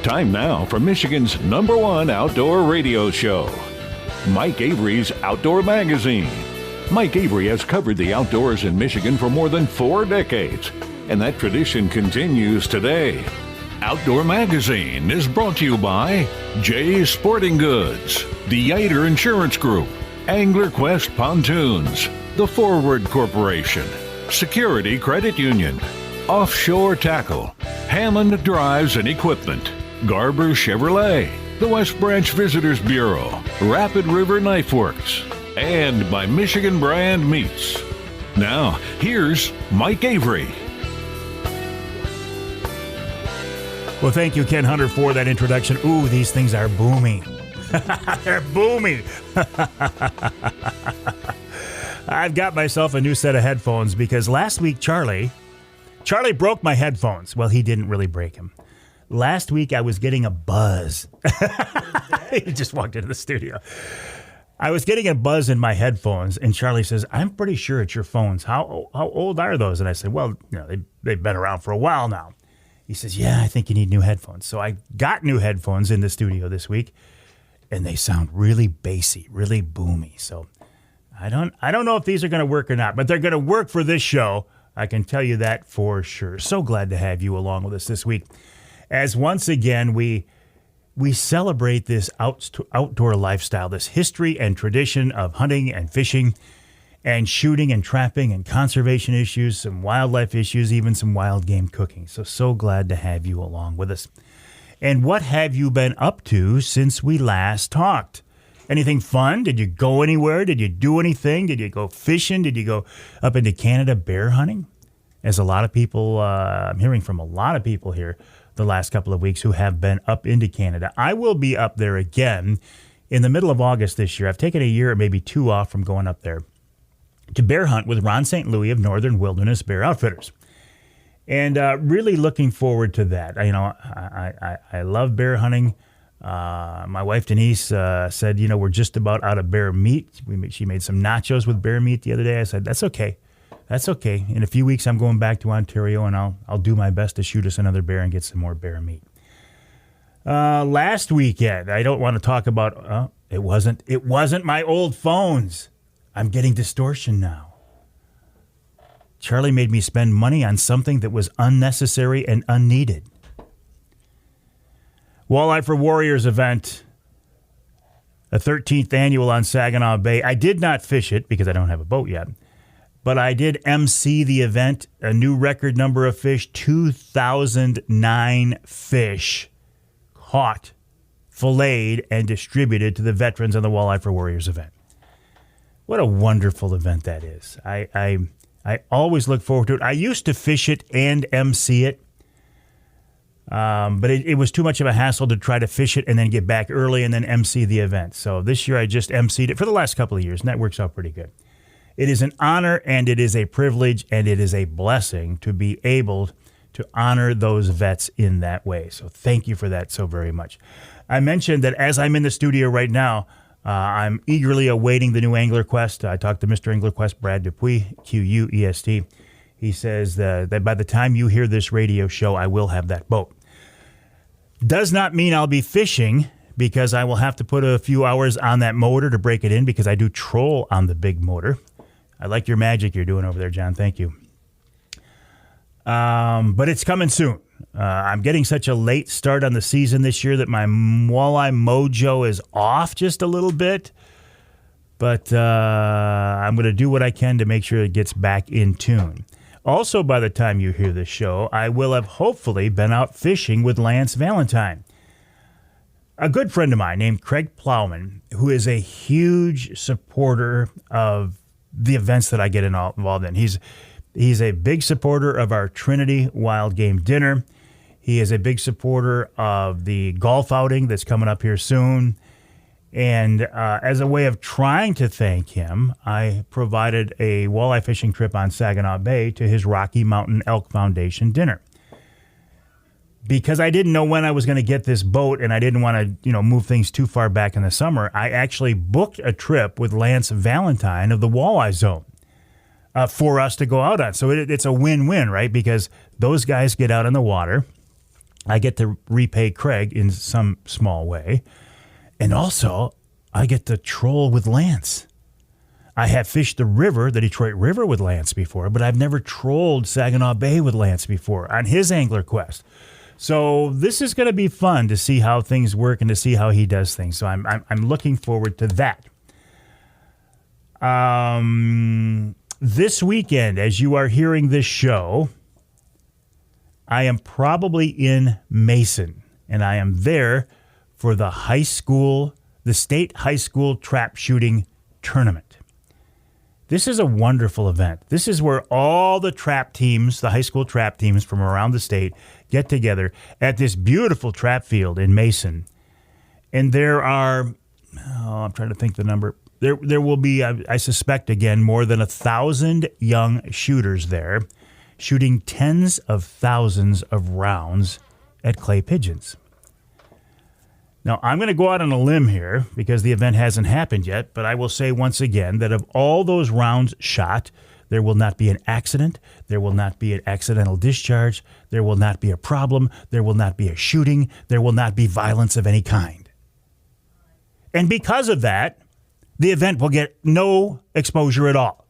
Time now for Michigan's #1 outdoor radio show, Mike Avery's Outdoor Magazine. Mike Avery has covered the outdoors in Michigan for more than 4 decades, and that tradition continues today. Outdoor Magazine is brought to you by Jay's Sporting Goods, the Yater Insurance Group, Angler Quest Pontoons, The Forward Corporation, Security Credit Union, Offshore Tackle, Hammond Drives and Equipment, Garber Chevrolet, the West Branch Visitors Bureau, Rapid River Knife Works, and by Michigan Brand Meats. Now, here's Mike Avery. Well, thank you, Ken Hunter, for that introduction. Ooh, these things are boomy. They're boomy. I've got myself a new set of headphones because last week Charlie broke my headphones. Well, he didn't really break them. Last week I was getting a buzz. He just walked into the studio. I was getting a buzz in my headphones, and Charlie says, "I'm pretty sure it's your phones. How old are those?" And I said, "Well, they've been around for a while now." He says, "Yeah, I think you need new headphones." So I got new headphones in the studio this week, and they sound really bassy, really boomy. So I don't know if these are going to work or not, but they're going to work for this show. I can tell you that for sure. So glad to have you along with us this week, as once again we celebrate this outdoor lifestyle, this history and tradition of hunting and fishing and shooting and trapping and conservation issues, some wildlife issues, even some wild game cooking. So glad to have you along with us. And what have you been up to since we last talked? Anything fun? Did you go anywhere? Did you do anything? Did you go fishing? Did you go up into Canada bear hunting? As a lot of people, I'm hearing from a lot of people here the last couple of weeks who have been up into Canada. I will be up there again in the middle of August this year. I've taken a year or maybe 2 off from going up there to bear hunt with Ron St. Louis of Northern Wilderness Bear Outfitters. And really looking forward to that. I love bear hunting. My wife Denise said, we're just about out of bear meat. She made some nachos with bear meat the other day. I said, that's okay. That's okay. In a few weeks, I'm going back to Ontario, and I'll do my best to shoot us another bear and get some more bear meat. Last weekend, I don't want to talk about. It wasn't my old phones. I'm getting distortion now. Charlie made me spend money on something that was unnecessary and unneeded. Walleye for Warriors event, a 13th annual on Saginaw Bay. I did not fish it because I don't have a boat yet, but I did MC the event, a new record number of fish, 2,009 fish caught, filleted, and distributed to the veterans on the Walleye for Warriors event. What a wonderful event that is. I always look forward to it. I used to fish it and MC it, but it was too much of a hassle to try to fish it and then get back early and then MC the event. So this year I just MC'd it for the last couple of years, and that works out pretty good. It is an honor, and it is a privilege, and it is a blessing to be able to honor those vets in that way. So thank you for that so very much. I mentioned that as I'm in the studio right now, I'm eagerly awaiting the new Angler Quest. I talked to Mr. Angler Quest, Brad Dupuis, Quest. He says that by the time you hear this radio show, I will have that boat. Does not mean I'll be fishing, because I will have to put a few hours on that motor to break it in, because I do troll on the big motor. I like your magic you're doing over there, John. Thank you. But it's coming soon. I'm getting such a late start on the season this year that my walleye mojo is off just a little bit. But I'm going to do what I can to make sure it gets back in tune. Also, by the time you hear this show, I will have hopefully been out fishing with Lance Valentine, a good friend of mine named Craig Plowman, who is a huge supporter of the events that I get involved in. He's a big supporter of our Trinity Wild Game Dinner. He is a big supporter of the golf outing that's coming up here soon. And as a way of trying to thank him, I provided a walleye fishing trip on Saginaw Bay to his Rocky Mountain Elk Foundation dinner. Because I didn't know when I was going to get this boat, and I didn't want to, move things too far back in the summer, I actually booked a trip with Lance Valentine of the Walleye Zone for us to go out on. So it's a win-win, right? Because those guys get out on the water. I get to repay Craig in some small way. And also, I get to troll with Lance. I have fished the river, the Detroit River, with Lance before, but I've never trolled Saginaw Bay with Lance before on his angler quest. So this is going to be fun to see how things work and to see how he does things. So I'm looking forward to that. This weekend, as you are hearing this show, I am probably in Mason, and I am there for the state high school trap shooting tournament. This is a wonderful event. This is where all the trap teams, the high school trap teams from around the state, get together at this beautiful trap field in Mason. And there are, I'm trying to think the number. There will be, I suspect, again, more than 1,000 young shooters there, shooting tens of thousands of rounds at clay pigeons. Now, I'm going to go out on a limb here because the event hasn't happened yet, but I will say once again that of all those rounds shot, there will not be an accident, there will not be an accidental discharge, there will not be a problem, there will not be a shooting, there will not be violence of any kind. And because of that, the event will get no exposure at all.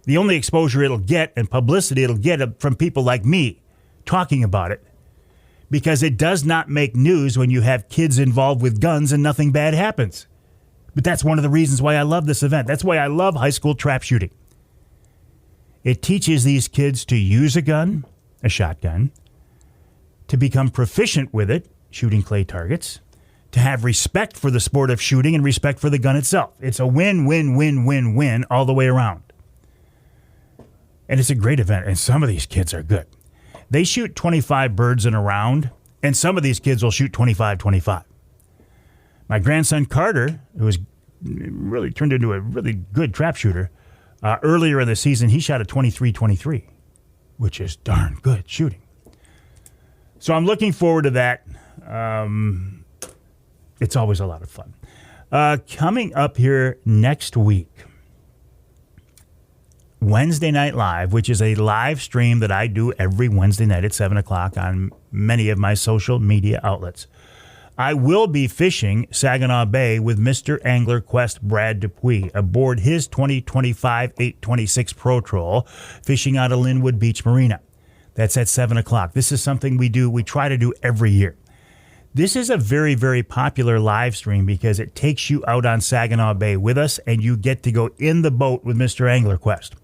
The only exposure it'll get and publicity it'll get from people like me talking about it, because it does not make news when you have kids involved with guns and nothing bad happens. But that's one of the reasons why I love this event. That's why I love high school trap shooting. It teaches these kids to use a gun, a shotgun, to become proficient with it, shooting clay targets, to have respect for the sport of shooting and respect for the gun itself. It's a win, win, win, win, win all the way around. And it's a great event, and some of these kids are good. They shoot 25 birds in a round, and some of these kids will shoot 25. My grandson Carter, who has really turned into a really good trap shooter, earlier in the season, he shot a 23, which is darn good shooting. So I'm looking forward to that. It's always a lot of fun. Coming up here next week, Wednesday Night Live, which is a live stream that I do every Wednesday night at 7 o'clock on many of my social media outlets. I will be fishing Saginaw Bay with Mr. Angler Quest Brad Dupuis aboard his 2025 826 Pro Troll, fishing out of Linwood Beach Marina. That's at 7 o'clock. This is something we try to do every year. This is a very, very popular live stream because it takes you out on Saginaw Bay with us, and you get to go in the boat with Mr. Angler Quest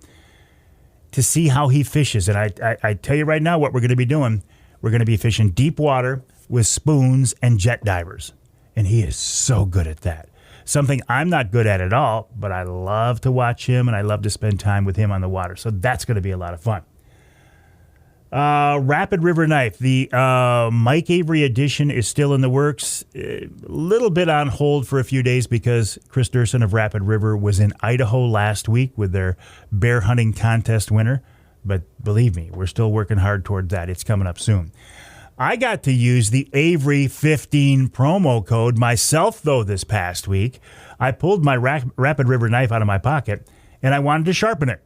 to see how he fishes. And I tell you right now what we're going to be doing. We're going to be fishing deep water with spoons and jet divers. And he is so good at that. Something I'm not good at all, but I love to watch him and I love to spend time with him on the water. So that's going to be a lot of fun. Rapid River Knife. The Mike Avery edition is still in the works. A little bit on hold for a few days because Chris Durson of Rapid River was in Idaho last week with their bear hunting contest winner. But believe me, we're still working hard toward that. It's coming up soon. I got to use the Avery 15 promo code myself, though, this past week. I pulled my Rapid River knife out of my pocket, and I wanted to sharpen it.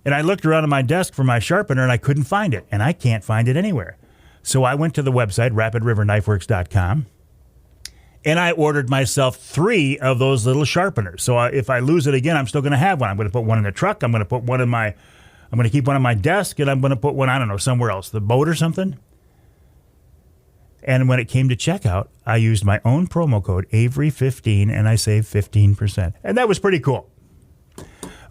And I looked around on my desk for my sharpener, and I couldn't find it. And I can't find it anywhere. So I went to the website, rapidriverknifeworks.com, and I ordered myself 3 of those little sharpeners. So if I lose it again, I'm still going to have one. I'm going to put one in the truck. I'm going to put one in I'm going to keep one on my desk, and I'm going to put one, I don't know, somewhere else, the boat or something. And when it came to checkout, I used my own promo code, Avery15, and I saved 15%. And that was pretty cool.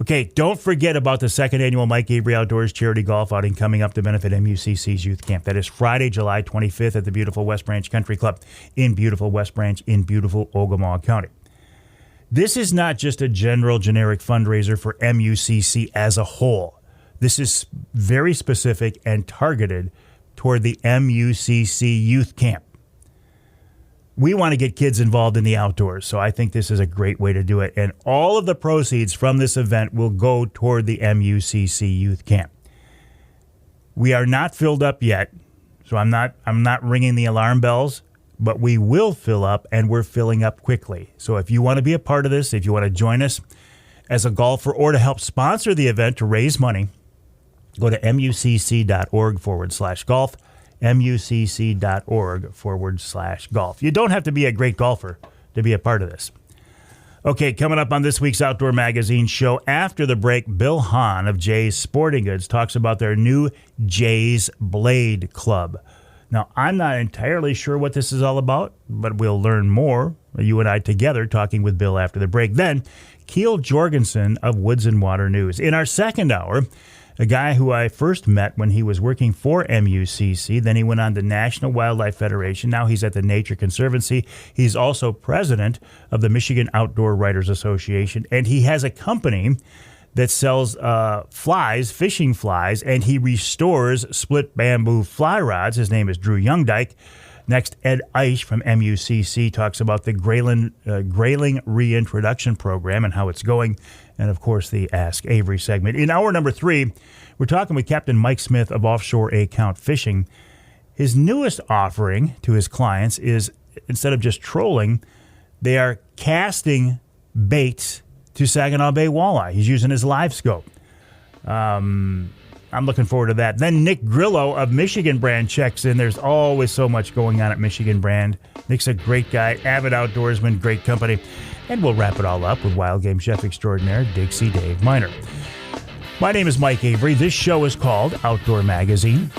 Okay, don't forget about the second annual Mike Avery Outdoors Charity Golf Outing coming up to benefit MUCC's Youth Camp. That is Friday, July 25th at the beautiful West Branch Country Club in beautiful West Branch in beautiful Ogemaw County. This is not just a generic fundraiser for MUCC as a whole. This is very specific and targeted toward the MUCC Youth Camp. We want to get kids involved in the outdoors, so I think this is a great way to do it. And all of the proceeds from this event will go toward the MUCC Youth Camp. We are not filled up yet, so I'm not ringing the alarm bells, but we will fill up, and we're filling up quickly. So if you want to be a part of this, if you want to join us as a golfer or to help sponsor the event to raise money, go to mucc.org/golf mucc.org/golf. You don't have to be a great golfer to be a part of this. Okay, coming up on this week's Outdoor Magazine show, after the break, Bill Hahn of Jay's Sporting Goods talks about their new Jay's Blade Club. Now, I'm not entirely sure what this is all about, but we'll learn more, you and I together, talking with Bill after the break. Then, Keil Jorgenson of Woods-n-Waternews. In our second hour, a guy who I first met when he was working for MUCC. Then he went on to National Wildlife Federation. Now he's at the Nature Conservancy. He's also president of the Michigan Outdoor Writers Association. And he has a company that sells flies, fishing flies, and he restores split bamboo fly rods. His name is Youngedyke. Next, Ed Eisch from MUCC talks about the grayling reintroduction program and how it's going. And, of course, the Ask Avery segment. In hour number 3, we're talking with Captain Mike Smith of Offshore A-Count Fishing. His newest offering to his clients is, instead of just trolling, they are casting baits to Saginaw Bay walleye. He's using his live scope. I'm looking forward to that. Then Nick Grillo of Michigan Brand checks in. There's always so much going on at Michigan Brand. Nick's a great guy, avid outdoorsman, great company. And we'll wrap it all up with wild game chef extraordinaire Dixie Dave MInar. My name is Mike Avery. This show is called Outdoor Magazine.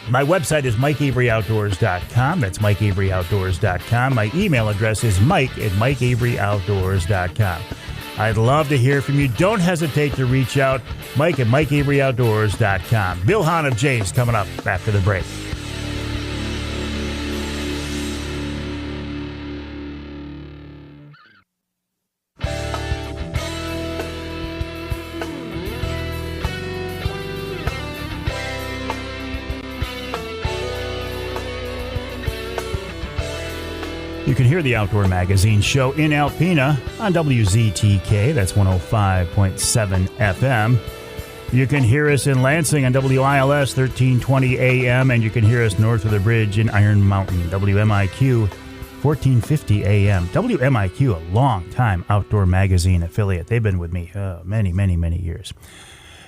My website is MikeAveryOutdoors.com. That's MikeAveryOutdoors.com. My email address is Mike@MikeAveryOutdoors.com. I'd love to hear from you. Don't hesitate to reach out. Mike@MikeAveryOutdoors.com. Bill Hahn of Jay's coming up after the break. You can hear the Outdoor Magazine show in Alpena on WZTK. That's 105.7 FM. You can hear us in Lansing on WILS 1320 AM, and you can hear us north of the bridge in Iron Mountain, WMIQ 1450 AM. WMIQ, a long-time Outdoor Magazine affiliate. They've been with me many, many, many years.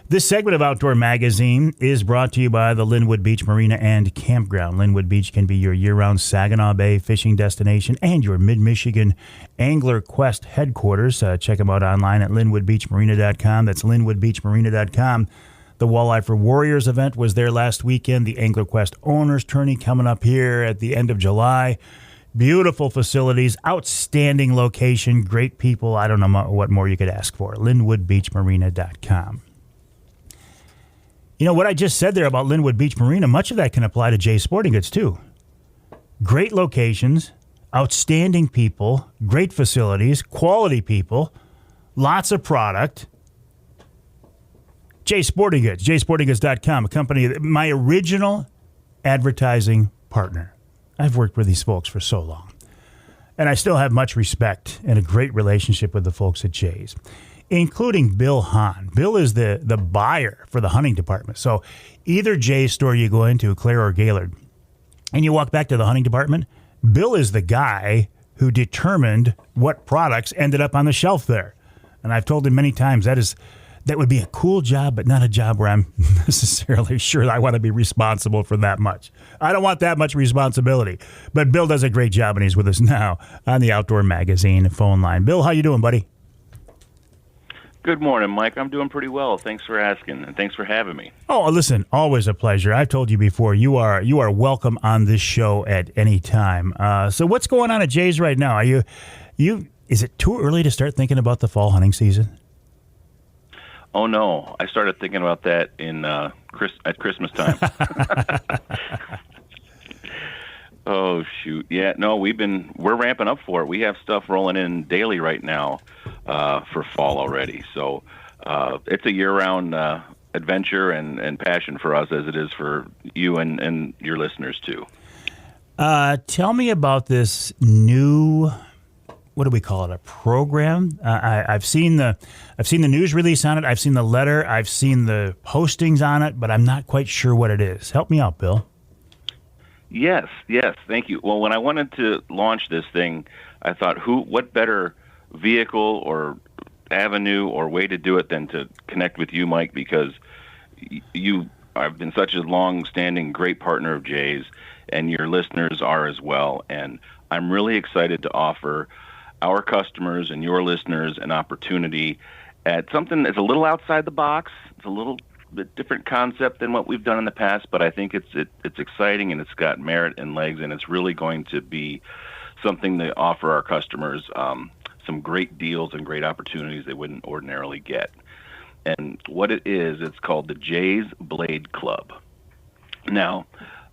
This segment of Outdoor Magazine is brought to you by the Linwood Beach Marina and Campground. Linwood Beach can be your year-round Saginaw Bay fishing destination and your Mid-Michigan Angler Quest headquarters. Check them out online at linwoodbeachmarina.com. That's linwoodbeachmarina.com. The Walleye for Warriors event was there last weekend. The Angler Quest Owners Tourney coming up here at the end of July. Beautiful facilities, outstanding location, great people. I don't know what more you could ask for. linwoodbeachmarina.com. You know, what I just said there about Linwood Beach Marina, much of that can apply to Jay's Sporting Goods, too. Great locations, outstanding people, great facilities, quality people, lots of product. Jay's Sporting Goods, jaysportinggoods.com, a company, my original advertising partner. I've worked with these folks for so long. And I still have much respect and a great relationship with the folks at Jay's, including Bill Hahn. Bill is the buyer for the hunting department. So either Jay's store you go into, Claire or Gaylord, and you walk back to the hunting department, Bill is the guy who determined what products ended up on the shelf there. And I've told him many times that would be a cool job, but not a job where I'm necessarily sure I want to be responsible for that much. I don't want that much responsibility. But Bill does a great job, and he's with us now on the Outdoor Magazine phone line. Bill, how you doing, buddy? Good morning, Mike. I'm doing pretty well. Thanks for asking, and thanks for having me. Oh, listen, always a pleasure. I've told you before, you are welcome on this show at any time. So what's going on at Jay's right now? Is it too early to start thinking about the fall hunting season? Oh, no. I started thinking about that at Christmas time. Oh, shoot. Yeah, no, we're ramping up for it. We have stuff rolling in daily right now for fall already. So it's a year-round adventure and passion for us, as it is for you and your listeners, too. Tell me about this new, what do we call it, a program? I've seen the news release on it. I've seen the letter. I've seen the postings on it, but I'm not quite sure what it is. Help me out, Bill. Yes, thank you. Well, when I wanted to launch this thing, I thought, what better vehicle or avenue or way to do it than to connect with you, Mike, because you I've been such a long-standing great partner of Jay's, and your listeners are as well. And I'm really excited to offer our customers and your listeners an opportunity at something that's a little outside the box. It's a little bit different concept than what we've done in the past, but I think it's exciting and it's got merit and legs, and it's really going to be something to offer our customers some great deals and great opportunities they wouldn't ordinarily get. And what it is, it's called the Jay's Blade Club. Now,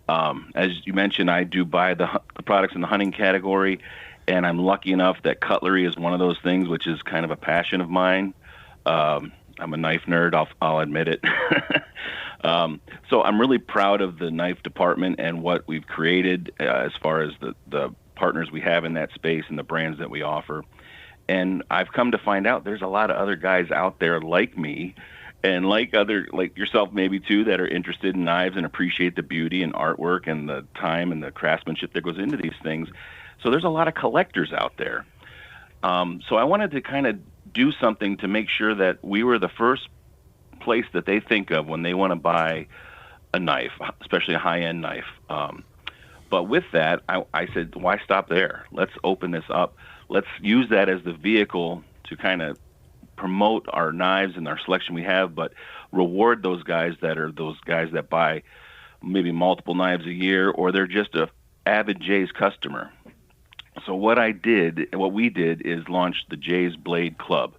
as you mentioned, I do buy the products in the hunting category, and I'm lucky enough that cutlery is one of those things which is kind of a passion of mine. I'm a knife nerd, I'll admit it. So I'm really proud of the knife department and what we've created as far as the partners we have in that space and the brands that we offer. And I've come to find out there's a lot of other guys out there like me and like yourself maybe too, that are interested in knives and appreciate the beauty and artwork and the time and the craftsmanship that goes into these things. So there's a lot of collectors out there. So I wanted to kind of do something to make sure that we were the first place that they think of when they want to buy a knife, especially a high-end knife. But with that, I said, why stop there? Let's open this up. Let's use that as the vehicle to kind of promote our knives and our selection we have, but reward those guys that buy maybe multiple knives a year, or they're just a avid Jay's customer. So what we did is launch the Jay's Blade Club.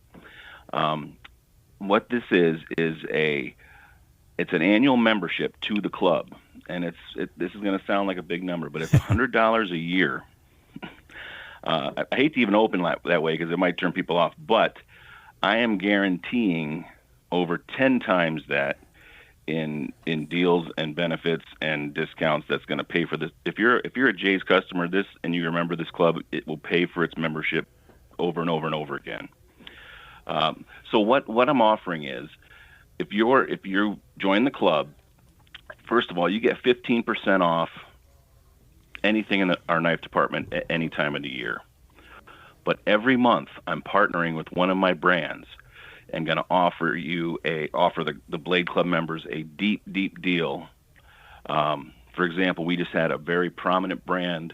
What this is it's an annual membership to the club, and this is going to sound like a big number, but it's $100 a year. I hate to even open that way because it might turn people off, but I am guaranteeing over 10 times that in deals and benefits and discounts that's going to pay for this. If you're a Jay's customer, and you remember this club, it will pay for its membership over and over and over again. So what I'm offering is, if you join the club, first of all, you get 15% off anything in our knife department at any time of the year. But every month, I'm partnering with one of my brands and going to offer the Blade Club members a deep deal. For example, we just had a very prominent brand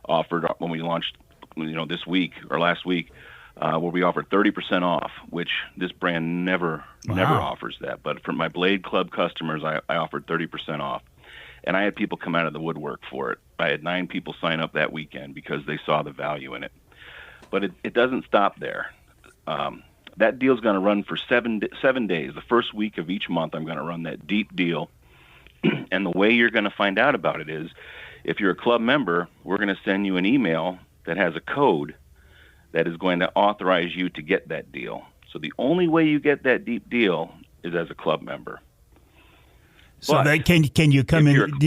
offered when we launched, this week or last week, where we offered 30% off, which this brand never offers that. But for my Blade Club customers, I offered 30% off. And I had people come out of the woodwork for it. I had 9 people sign up that weekend because they saw the value in it. But it doesn't stop there. That deal's going to run for 7 days. The first week of each month, I'm going to run that deep deal. And the way you're going to find out about it is, if you're a club member, we're going to send you an email that has a code that is going to authorize you to get that deal. So the only way you get that deep deal is as a club member. So can you come in?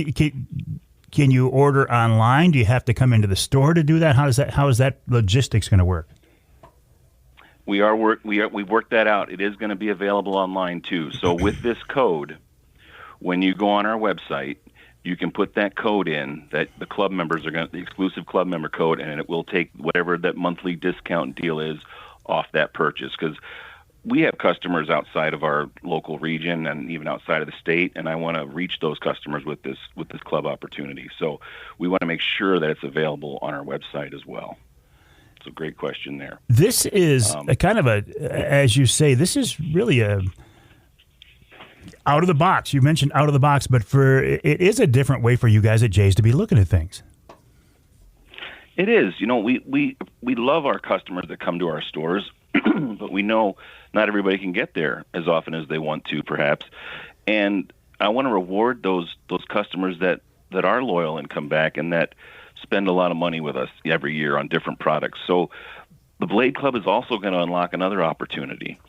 Can you order online? Do you have to come into the store to do that? How is that logistics going to work? We've worked that out. It is going to be available online too. So with this code, when you go on our website, you can put that code in that the club members the exclusive club member code, and it will take whatever that monthly discount deal is off that purchase. Because we have customers outside of our local region and even outside of the state, and I want to reach those customers with this club opportunity. So we want to make sure that it's available on our website as well. It's a great question there. This is a kind of as you say, this is really a out of the box. You mentioned out of the box, but it is a different way for you guys at Jay's to be looking at things. It is. We love our customers that come to our stores, but we know not everybody can get there as often as they want to, perhaps. And I want to reward those customers that are loyal and come back and that spend a lot of money with us every year on different products. So the Blade Club is also going to unlock another opportunity.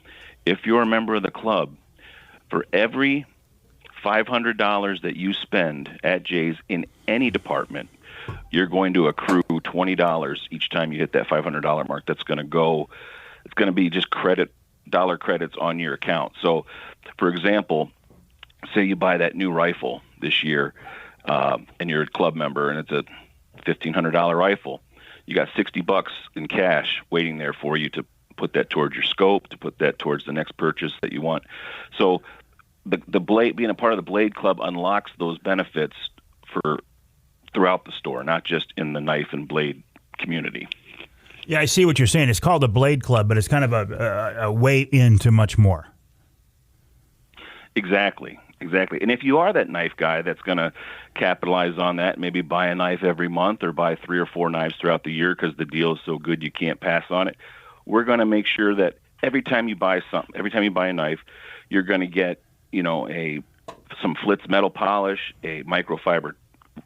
If you're a member of the club, for every $500 that you spend at Jay's in any department, you're going to accrue $20 each time you hit that $500 mark. It's going to be just dollar credits on your account. So, for example, say you buy that new rifle this year, and you're a club member, and it's a $1,500 rifle. You got $60 in cash waiting there for you to put that towards your scope, to put that towards the next purchase that you want. So the blade, being a part of the Blade Club, unlocks those benefits for throughout the store, not just in the knife and blade community. Yeah, I see what you're saying. It's called a Blade Club, but it's kind of a way into much more. Exactly. And if you are that knife guy that's going to capitalize on that, maybe buy a knife every month or buy 3 or 4 knives throughout the year because the deal is so good you can't pass on it, we're going to make sure that every time you buy a knife, you're going to get, some Flitz metal polish, a microfiber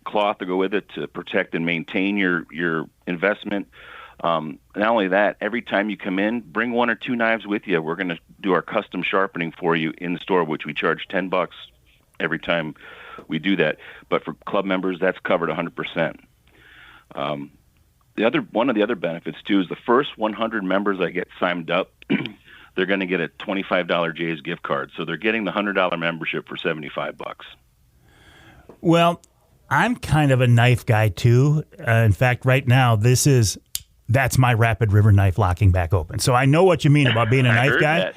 cloth to go with it to protect and maintain your investment. Not only that, every time you come in, bring 1 or 2 knives with you. We're going to do our custom sharpening for you in the store, which we charge $10 every time we do that. But for club members, that's covered 100%. One of the other benefits too is the first 100 members that get signed up, they're going to get a $25 Jay's gift card. So they're getting the $100 membership for $75. Well, I'm kind of a knife guy too. In fact, right now, that's my Rapid River knife locking back open. So I know what you mean about being a knife guy.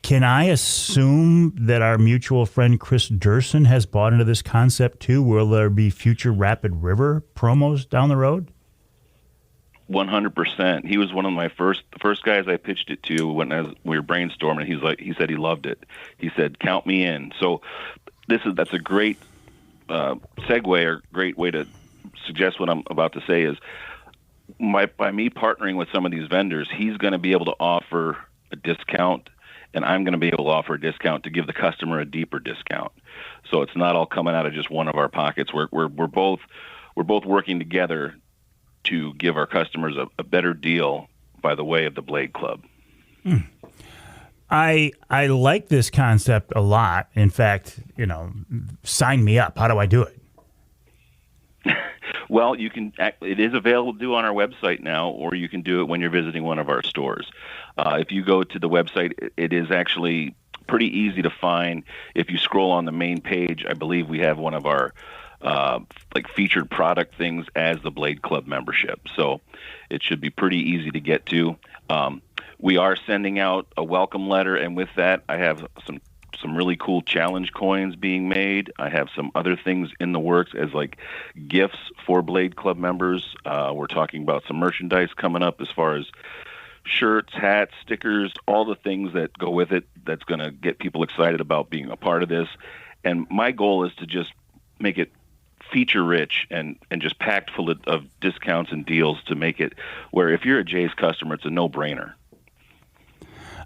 Can I assume that our mutual friend Chris Durson has bought into this concept too? Will there be future Rapid River promos down the road? 100%. He was one of my first guys I pitched it to when we were brainstorming. He said he loved it. He said, "Count me in." So that's a great segue or great way to suggest what I'm about to say is by me partnering with some of these vendors, he's going to be able to offer a discount, and I'm going to be able to offer a discount to give the customer a deeper discount. So it's not all coming out of just one of our pockets. We're both working together to give our customers a better deal by the way of the Blade Club. I like this concept a lot. In fact, sign me up. How do I do it? Well, it is available to do on our website now, or you can do it when you're visiting one of our stores. If you go to the website, it is actually pretty easy to find. If you scroll on the main page, I believe we have one of our featured product things as the Blade Club membership. So it should be pretty easy to get to. We are sending out a welcome letter, and with that, I have some really cool challenge coins being made. I have some other things in the works as gifts for Blade Club members. We're talking about some merchandise coming up as far as shirts, hats, stickers, all the things that go with it that's going to get people excited about being a part of this. And my goal is to just make it feature rich and just packed full of discounts and deals to make it where if you're a Jay's customer, it's a no-brainer.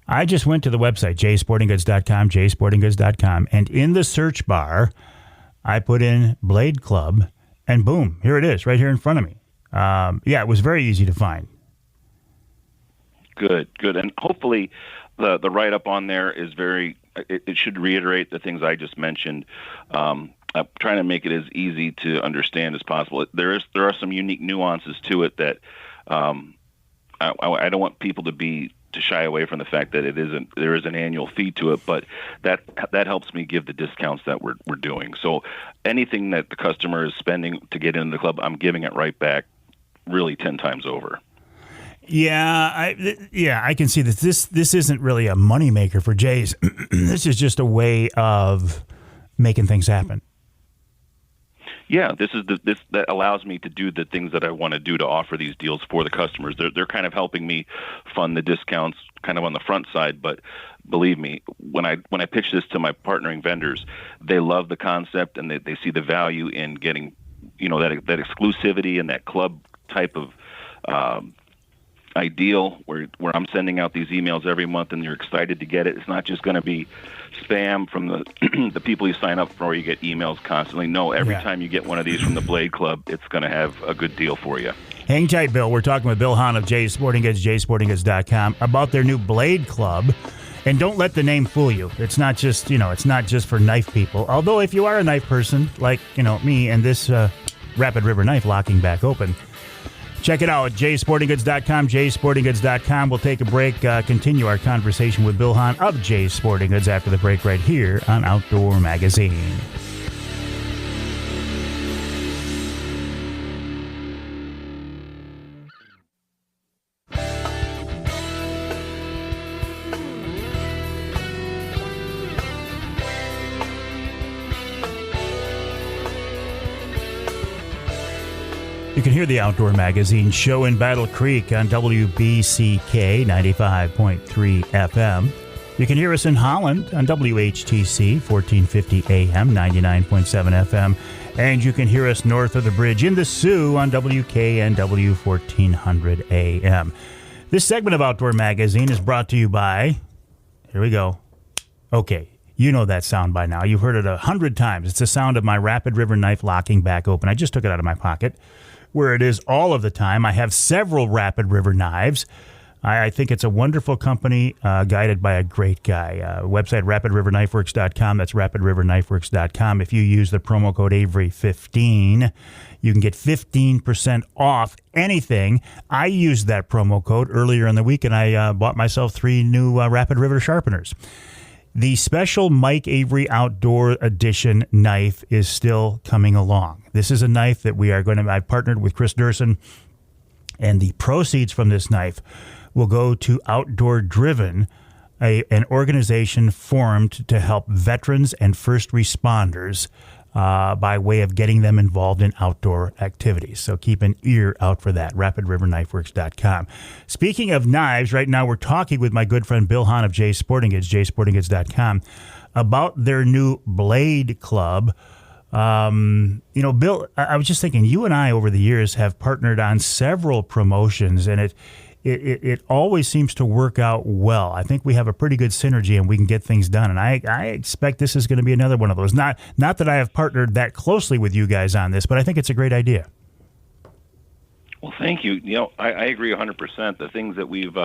I just went to the website, jsportinggoods.com, and in the search bar, I put in Blade Club, and boom, here it is, right here in front of me. It was very easy to find. Good. And hopefully the write-up on there is it should reiterate the things I just mentioned. I'm trying to make it as easy to understand as possible. There are some unique nuances to it that I don't want people to shy away from the fact that there is an annual fee to it, but that helps me give the discounts that we're doing. So anything that the customer is spending to get into the club, I'm giving it right back, really 10 times over. Yeah, I can see that this isn't really a moneymaker for Jay's. This is just a way of making things happen. Yeah, this that allows me to do the things that I want to do to offer these deals for the customers. They're kind of helping me fund the discounts kind of on the front side, but believe me, when I pitch this to my partnering vendors, they love the concept and they see the value in getting, that exclusivity and that club type of ideal where I'm sending out these emails every month and you're excited to get it. It's not just going to be spam from the people you sign up for. You get emails constantly. No, every time you get one of these from the Blade Club, it's going to have a good deal for you. Hang tight, Bill. We're talking with Bill Hahn of Jay's Sporting Goods, jsportinggoods.com, about their new Blade Club. And don't let the name fool you. It's not just, it's not just for knife people. Although if you are a knife person, like, me and this Rapid River knife locking back open, check it out at jsportinggoods.com, jsportinggoods.com. We'll take a break, continue our conversation with Bill Hahn of Jay's Sporting Goods after the break right here on Outdoor Magazine. can hear the Outdoor Magazine show in Battle Creek on WBCK 95.3 FM. You can hear us in Holland on WHTC 1450 AM 99.7 FM. And you can hear us north of the bridge in the Sioux on WKNW 1400 AM. This segment of Outdoor Magazine is brought to you by, here we go. Okay, you know that sound by now. You've heard it 100 times. It's the sound of my Rapid River knife locking back open. I just took it out of my pocket, where it is all of the time. I have several Rapid River knives. I think it's a wonderful company guided by a great guy. Website, rapidriverknifeworks.com. That's rapidriverknifeworks.com. If you use the promo code Avery15, you can get 15% off anything. I used that promo code earlier in the week, and I bought myself 3 new Rapid River sharpeners. The special Mike Avery Outdoor Edition knife is still coming along. This is a knife that I've partnered with Chris Durson, and the proceeds from this knife will go to Outdoor Driven, an organization formed to help veterans and first responders by way of getting them involved in outdoor activities. So keep an ear out for that, rapidriverknifeworks.com. Speaking of knives, right now we're talking with my good friend Bill Hahn of Jay's Sporting Goods, jsportinggoods.com, about their new Blade Club. Bill, I was just thinking, you and I over the years have partnered on several promotions, and it always seems to work out well. I think we have a pretty good synergy and we can get things done. And I expect this is going to be another one of those. Not that I have partnered that closely with you guys on this, but I think it's a great idea. Well, thank you. I agree 100%. The things that we've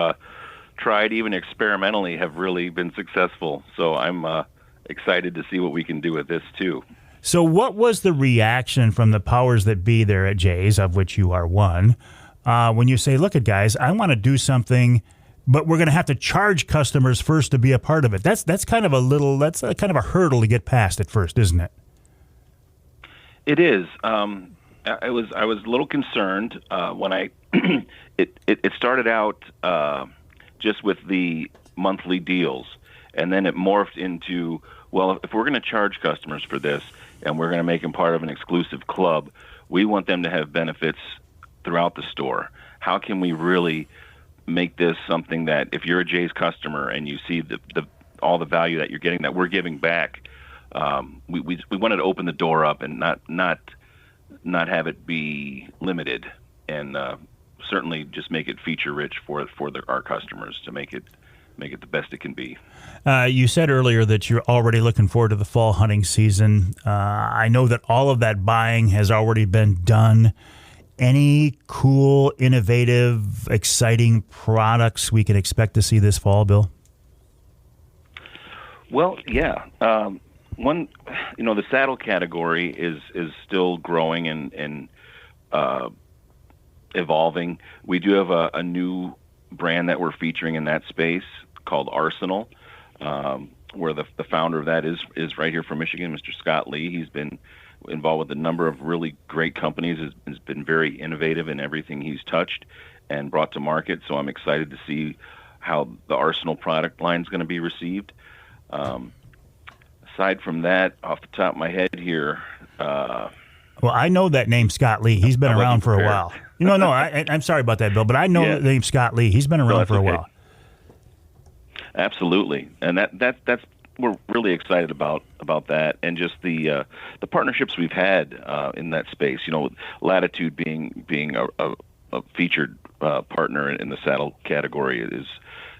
tried, even experimentally, have really been successful. So I'm excited to see what we can do with this, too. So what was the reaction from the powers that be there at Jay's, of which you are one, when you say, look, guys, I want to do something, but we're going to have to charge customers first to be a part of it? That's kind of a hurdle to get past at first, isn't it? It is. I was a little concerned when it started out just with the monthly deals, and then it morphed into, well, if we're going to charge customers for this and we're going to make them part of an exclusive club, we want them to have benefits throughout the store. How can we really make this something that if you're a Jay's customer and you see all the value that you're getting, that we're giving back, we wanted to open the door up and not have it be limited, and certainly just make it feature rich for our customers to make it the best it can be. You said earlier that you're already looking forward to the fall hunting season. I know that all of that buying has already been done. Any cool, innovative, exciting products we can expect to see this fall, Bill? Well, yeah. The saddle category is still growing and evolving. We do have a new brand that we're featuring in that space called Arsenal, where the founder of that is right here from Michigan, Mr. Scott Lee. He's been involved with a number of really great companies, has been very innovative in everything he's touched and brought to market. So I'm excited to see how the Arsenal product line is going to be received. Aside from that, off the top of my head here. Well, I know that name, Scott Lee. He's been around for a while. I'm sorry about that, Bill, but I know the name Scott Lee. He's been around for a while. Absolutely, and that's we're really excited about that, and just the partnerships we've had in that space. Latitude being a featured partner in the saddle category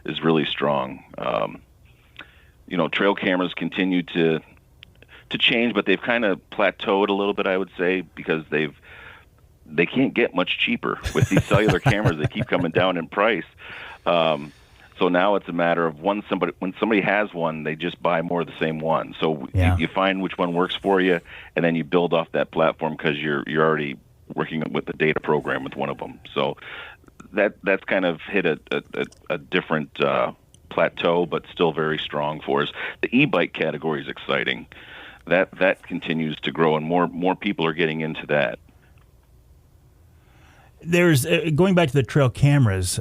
is really strong. Trail cameras continue to change, but they've kind of plateaued a little bit, I would say, because they can't get much cheaper with these cellular cameras. They keep coming down in price. So now it's a matter of when somebody has one, they just buy more of the same one. So you find which one works for you, and then you build off that platform because you're already working with the data program with one of them. So that's kind of hit a different plateau, but still very strong for us. The e-bike category is exciting. That continues to grow, and more people are getting into that. There's going back to the trail cameras.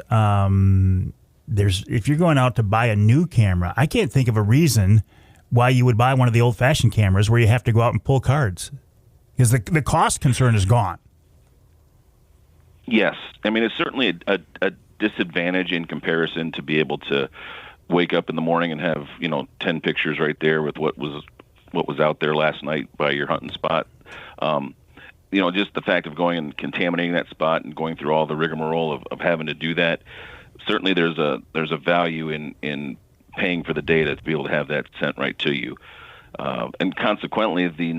If you're going out to buy a new camera, I can't think of a reason why you would buy one of the old-fashioned cameras where you have to go out and pull cards, because the cost concern is gone. Yes. I mean, it's certainly a disadvantage in comparison to be able to wake up in the morning and have, 10 pictures right there with what was out there last night by your hunting spot. Just the fact of going and contaminating that spot and going through all the rigmarole of having to do that. Certainly there's a value in paying for the data to be able to have that sent right to you. And consequently, the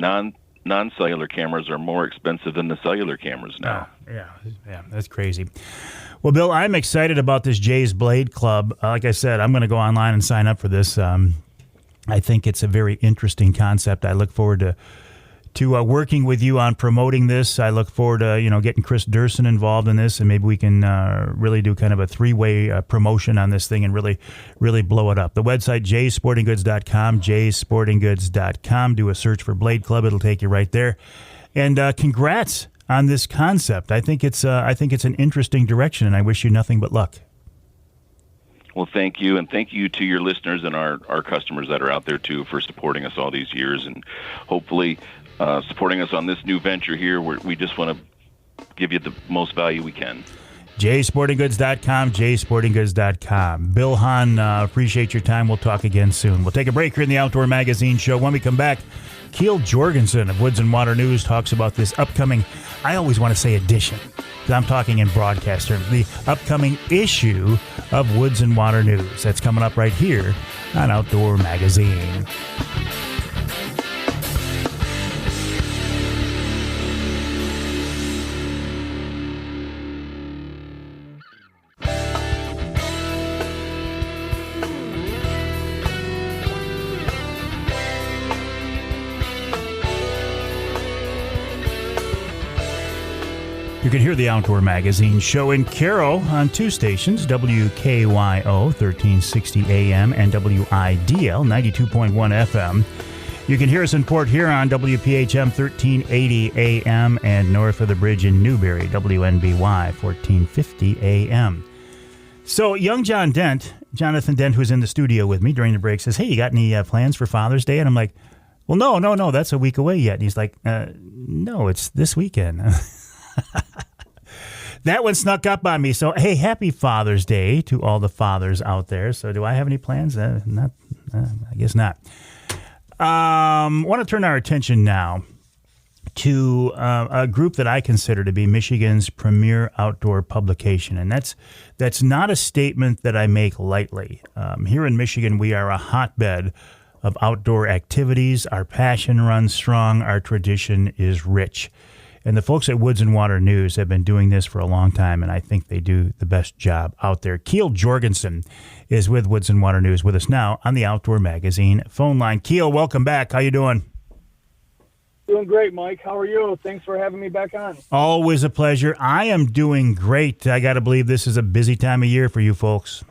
non-cellular cameras are more expensive than the cellular cameras now. Yeah, that's crazy. Well, Bill, I'm excited about this Jay's Blade Club. Like I said, I'm going to go online and sign up for this. I think it's a very interesting concept. I look forward to working with you on promoting this. I look forward to getting Chris Durson involved in this, and maybe we can really do kind of a three-way promotion on this thing and really blow it up. The website, jaysportinggoods.com, jaysportinggoods.com. Do a search for Blade Club; it'll take you right there. And congrats on this concept. I think it's an interesting direction, and I wish you nothing but luck. Well, thank you, and thank you to your listeners and our customers that are out there too for supporting us all these years, and hopefully supporting us on this new venture here. We just want to give you the most value we can. jaysportinggoods.com, jaysportinggoods.com. Bill Hahn, appreciate your time. We'll talk again soon. We'll take a break here in the Outdoor Magazine Show. When we come back, Keil Jorgenson of Woods-n-Waternews talks about this upcoming, I always want to say edition, because I'm talking in broadcast terms, the upcoming issue of Woods-n-Waternews. That's coming up right here on Outdoor Magazine. You can hear the Outdoor Magazine Show in Caro on two stations, WKYO 1360 AM and WIDL 92.1 FM. You can hear us in Port Huron, WPHM 1380 AM, and north of the bridge in Newberry, WNBY 1450 AM. So young Jonathan Dent, who's in the studio with me during the break, says, hey, you got any plans for Father's Day? And I'm like, well, no, that's a week away yet. And he's like, no, it's this weekend. That one snuck up on me. So, hey, happy Father's Day to all the fathers out there. So do I have any plans? I guess not. Want to turn our attention now to a group that I consider to be Michigan's premier outdoor publication. And that's not a statement that I make lightly. Here in Michigan, we are a hotbed of outdoor activities. Our passion runs strong. Our tradition is rich. And the folks at Woods-n-Waternews have been doing this for a long time, and I think they do the best job out there. Keil Jorgenson is with Woods-n-Waternews with us now on the Outdoor Magazine phone line. Keil, welcome back. How you doing? Doing great, Mike. How are you? Thanks for having me back on. Always a pleasure. I am doing great. I got to believe this is a busy time of year for you folks.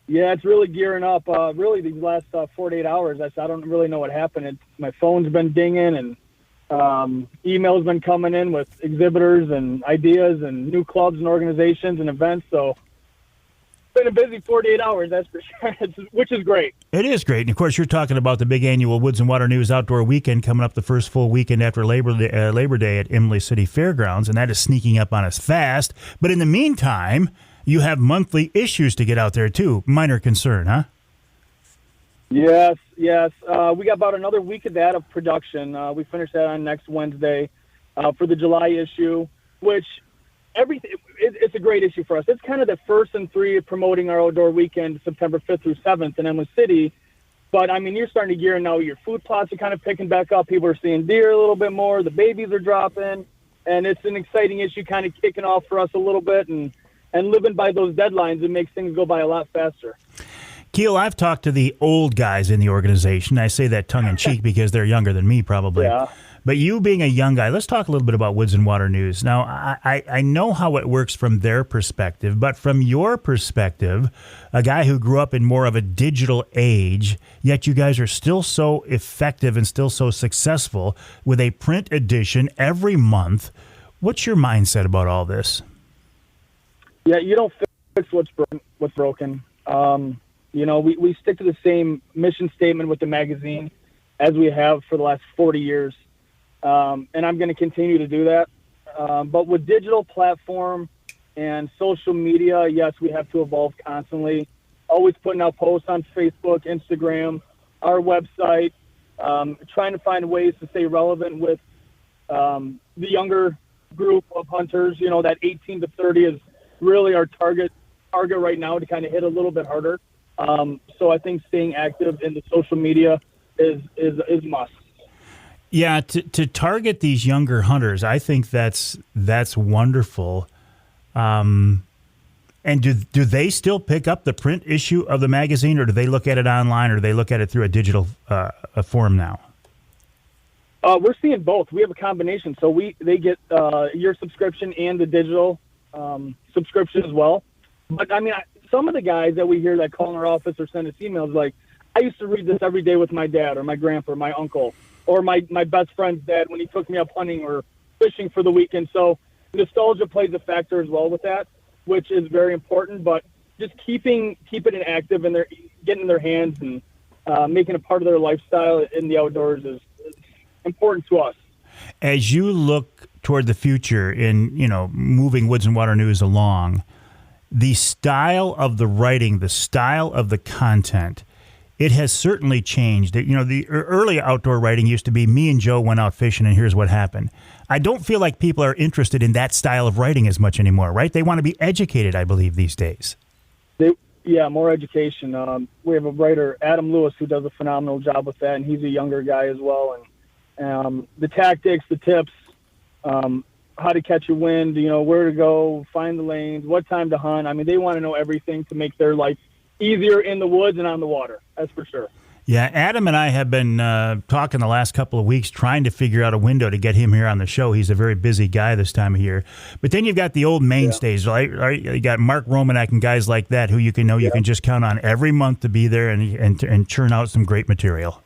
Yeah, it's really gearing up. Really, these last 48 hours, I don't really know what happened. My phone's been dinging, and emails been coming in with exhibitors and ideas and new clubs and organizations and events. So it's been a busy 48 hours, that's for sure, which is great. It is great. And, of course, you're talking about the big annual Woods-n-Waternews Outdoor Weekend coming up the first full weekend after Labor Day at Imlay City Fairgrounds, and that is sneaking up on us fast. But in the meantime, you have monthly issues to get out there, too. Minor concern, huh? Yes. We got about another week of that of production. We finish that on next Wednesday for the July issue, which it's a great issue for us. It's kind of the first and three promoting our outdoor weekend, September 5th through 7th in Imlay City. But, I mean, you're starting to gear now. Your food plots are kind of picking back up. People are seeing deer a little bit more. The babies are dropping. And it's an exciting issue kind of kicking off for us a little bit. And living by those deadlines, it makes things go by a lot faster. Keil, I've talked to the old guys in the organization. I say that tongue-in-cheek because they're younger than me, probably. Yeah. But you being a young guy, let's talk a little bit about Woods-n-Waternews. Now, I know how it works from their perspective, but from your perspective, a guy who grew up in more of a digital age, yet you guys are still so effective and still so successful with a print edition every month. What's your mindset about all this? Yeah, you don't fix what's broken. We stick to the same mission statement with the magazine as we have for the last 40 years. And I'm going to continue to do that. But with digital platform and social media, yes, we have to evolve constantly. Always putting out posts on Facebook, Instagram, our website, trying to find ways to stay relevant with the younger group of hunters. That 18 to 30 is really our target right now to kind of hit a little bit harder. So I think staying active in the social media is must. Yeah, to target these younger hunters, I think that's wonderful. And do they still pick up the print issue of the magazine, or do they look at it online, or do they look at it through a digital form now? We're seeing both. We have a combination. So they get your subscription and the digital subscription as well. But, I mean, some of the guys that we hear that call in our office or send us emails like, I used to read this every day with my dad or my grandpa or my uncle or my best friend's dad when he took me up hunting or fishing for the weekend. So nostalgia plays a factor as well with that, which is very important. But just keeping it active and getting in their hands and making it part of their lifestyle in the outdoors is important to us. As you look toward the future in, moving Woods and Water News along, the style of the writing, the style of the content, it has certainly changed. The early outdoor writing used to be me and Joe went out fishing and here's what happened. I don't feel like people are interested in that style of writing as much anymore, right? They want to be educated, I believe, these days. Yeah, more education. We have a writer, Adam Lewis, who does a phenomenal job with that, and he's a younger guy as well. And the tactics, the tips, how to catch a wind, where to go, find the lanes, what time to hunt. I mean, they want to know everything to make their life easier in the woods and on the water. That's for sure. Yeah, Adam and I have been talking the last couple of weeks trying to figure out a window to get him here on the show. He's a very busy guy this time of year. But then you've got the old mainstays, right? You got Mark Romanek and guys like that who you can you can just count on every month to be there and churn out some great material.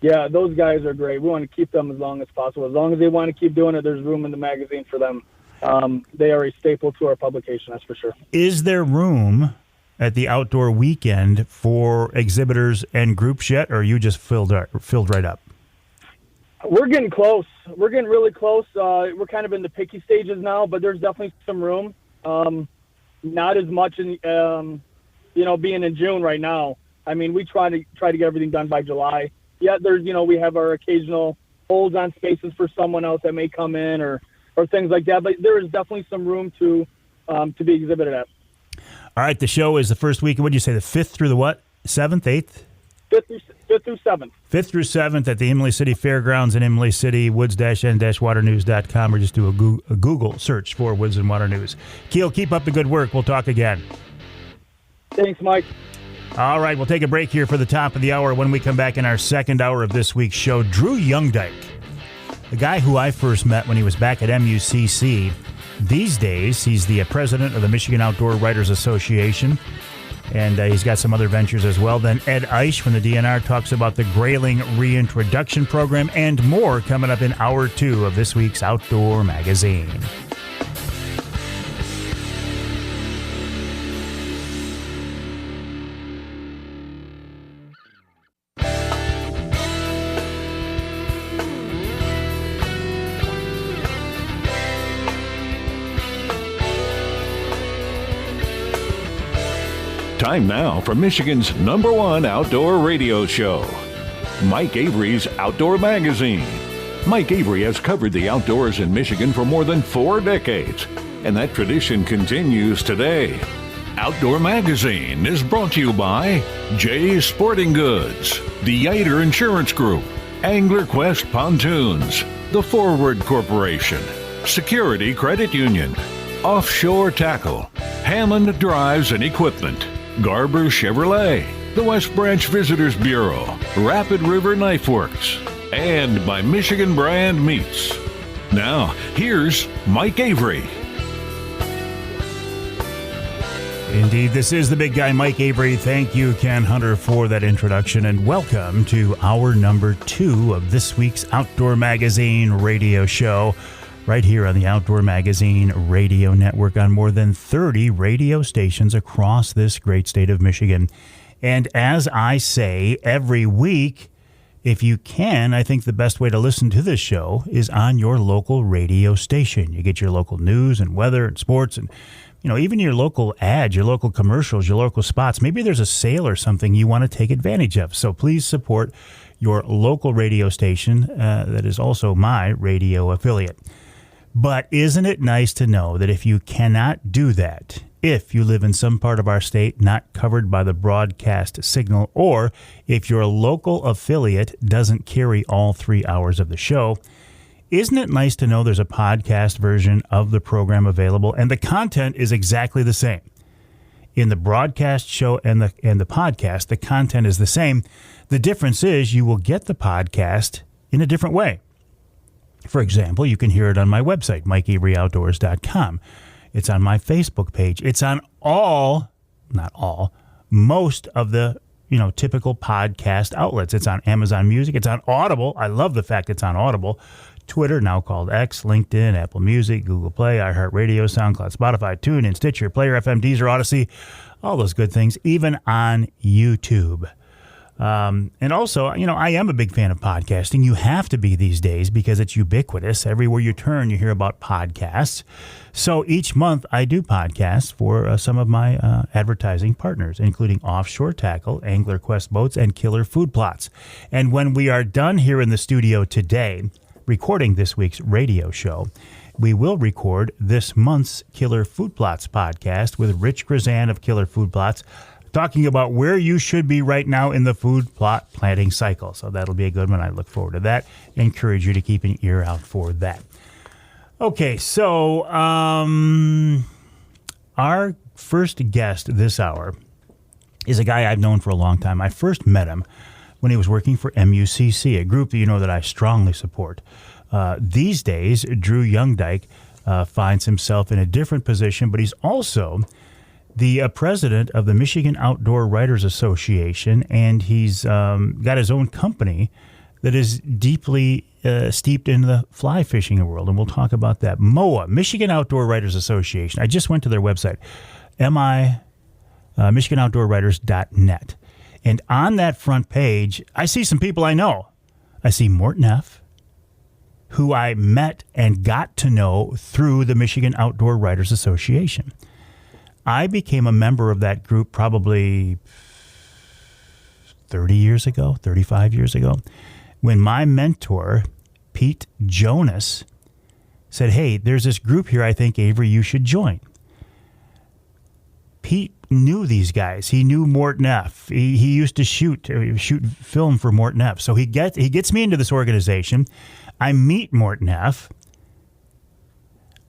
Yeah, those guys are great. We want to keep them as long as possible. As long as they want to keep doing it, there's room in the magazine for them. They are a staple to our publication, that's for sure. Is there room at the outdoor weekend for exhibitors and groups yet, or are you just filled right up? We're getting close. We're getting really close. We're kind of in the picky stages now, but there's definitely some room. Not as much in, being in June right now. I mean, we try to get everything done by July. Yeah, there's, we have our occasional holds on spaces for someone else that may come in or things like that. But there is definitely some room to be exhibited at. All right, the show is the first week. What did you say, the 5th through the what? 7th, 8th? 5th through 7th. 5th through 7th at the Imlay City Fairgrounds in Imlay City, woods-n-waternews.com, or just do a Google search for Woods and Water News. Keil, keep up the good work. We'll talk again. Thanks, Mike. All right, we'll take a break here for the top of the hour. When we come back in our second hour of this week's show, Drew Youngedyke, the guy who I first met when he was back at MUCC. These days, he's the president of the Michigan Outdoor Writers Association, and he's got some other ventures as well. Then Ed Eisch from the DNR talks about the grayling reintroduction program and more coming up in hour 2 of this week's Outdoor Magazine. Time now for Michigan's #1 outdoor radio show, Mike Avery's Outdoor Magazine. Mike Avery has covered the outdoors in Michigan for more than 4 decades, and that tradition continues today. Outdoor Magazine is brought to you by Jay's Sporting Goods, the Yater Insurance Group, Angler Quest Pontoons, The Forward Corporation, Security Credit Union, Offshore Tackle, Hammond Drives and Equipment, Garber Chevrolet, the West Branch Visitors Bureau, Rapid River Knife Works, and by Michigan Brand Meats. Now, here's Mike Avery. Indeed, this is the big guy, Mike Avery. Thank you, Ken Hunter, for that introduction, and welcome to hour number 2 of this week's Outdoor Magazine radio show, right here on the Outdoor Magazine radio network on more than 30 radio stations across this great state of Michigan. And as I say every week, If you can, I think the best way to listen to this show is on your local radio station. You get your local news and weather and sports and, even your local ads, your local commercials, your local spots. Maybe there's a sale or something you want to take advantage of. So please support your local radio station that is also my radio affiliate. But isn't it nice to know that if you cannot do that, if you live in some part of our state not covered by the broadcast signal, or if your local affiliate doesn't carry all 3 hours of the show, isn't it nice to know there's a podcast version of the program available and the content is exactly the same? In the broadcast show and the podcast, the content is the same. The difference is you will get the podcast in a different way. For example, you can hear it on my website, MikeAveryOutdoors.com. It's on my Facebook page. It's on most of the typical podcast outlets. It's on Amazon Music. It's on Audible. I love the fact it's on Audible. Twitter, now called X, LinkedIn, Apple Music, Google Play, iHeartRadio, SoundCloud, Spotify, TuneIn, Stitcher, Player FM, Deezer, Odyssey, all those good things, even on YouTube. And also, I am a big fan of podcasting. You have to be these days because it's ubiquitous. Everywhere you turn, you hear about podcasts. So each month I do podcasts for some of my advertising partners, including Offshore Tackle, Angler Quest Boats, and Killer Food Plots. And when we are done here in the studio today, recording this week's radio show, we will record this month's Killer Food Plots podcast with Rich Grazan of Killer Food Plots, talking about where you should be right now in the food plot planting cycle. So that'll be a good one. I look forward to that. Encourage you to keep an ear out for that. Okay, so our first guest this hour is a guy I've known for a long time. I first met him when he was working for MUCC, a group that that I strongly support. These days, Drew Youngedyke finds himself in a different position, but he's also the president of the Michigan Outdoor Writers Association, and he's got his own company that is deeply steeped in the fly fishing world, and we'll talk about that. MOWA, Michigan Outdoor Writers Association. I just went to their website, MIChiganoutdoorwriters.net. And on that front page, I see some people I know. I see Morton F., who I met and got to know through the Michigan Outdoor Writers Association. I became a member of that group probably 35 years ago, when my mentor, Pete Jonas, said, hey, there's this group here I think, Avery, you should join. Pete knew these guys. He knew Morton F. He used to shoot film for Morton F. So he gets me into this organization. I meet Morton F.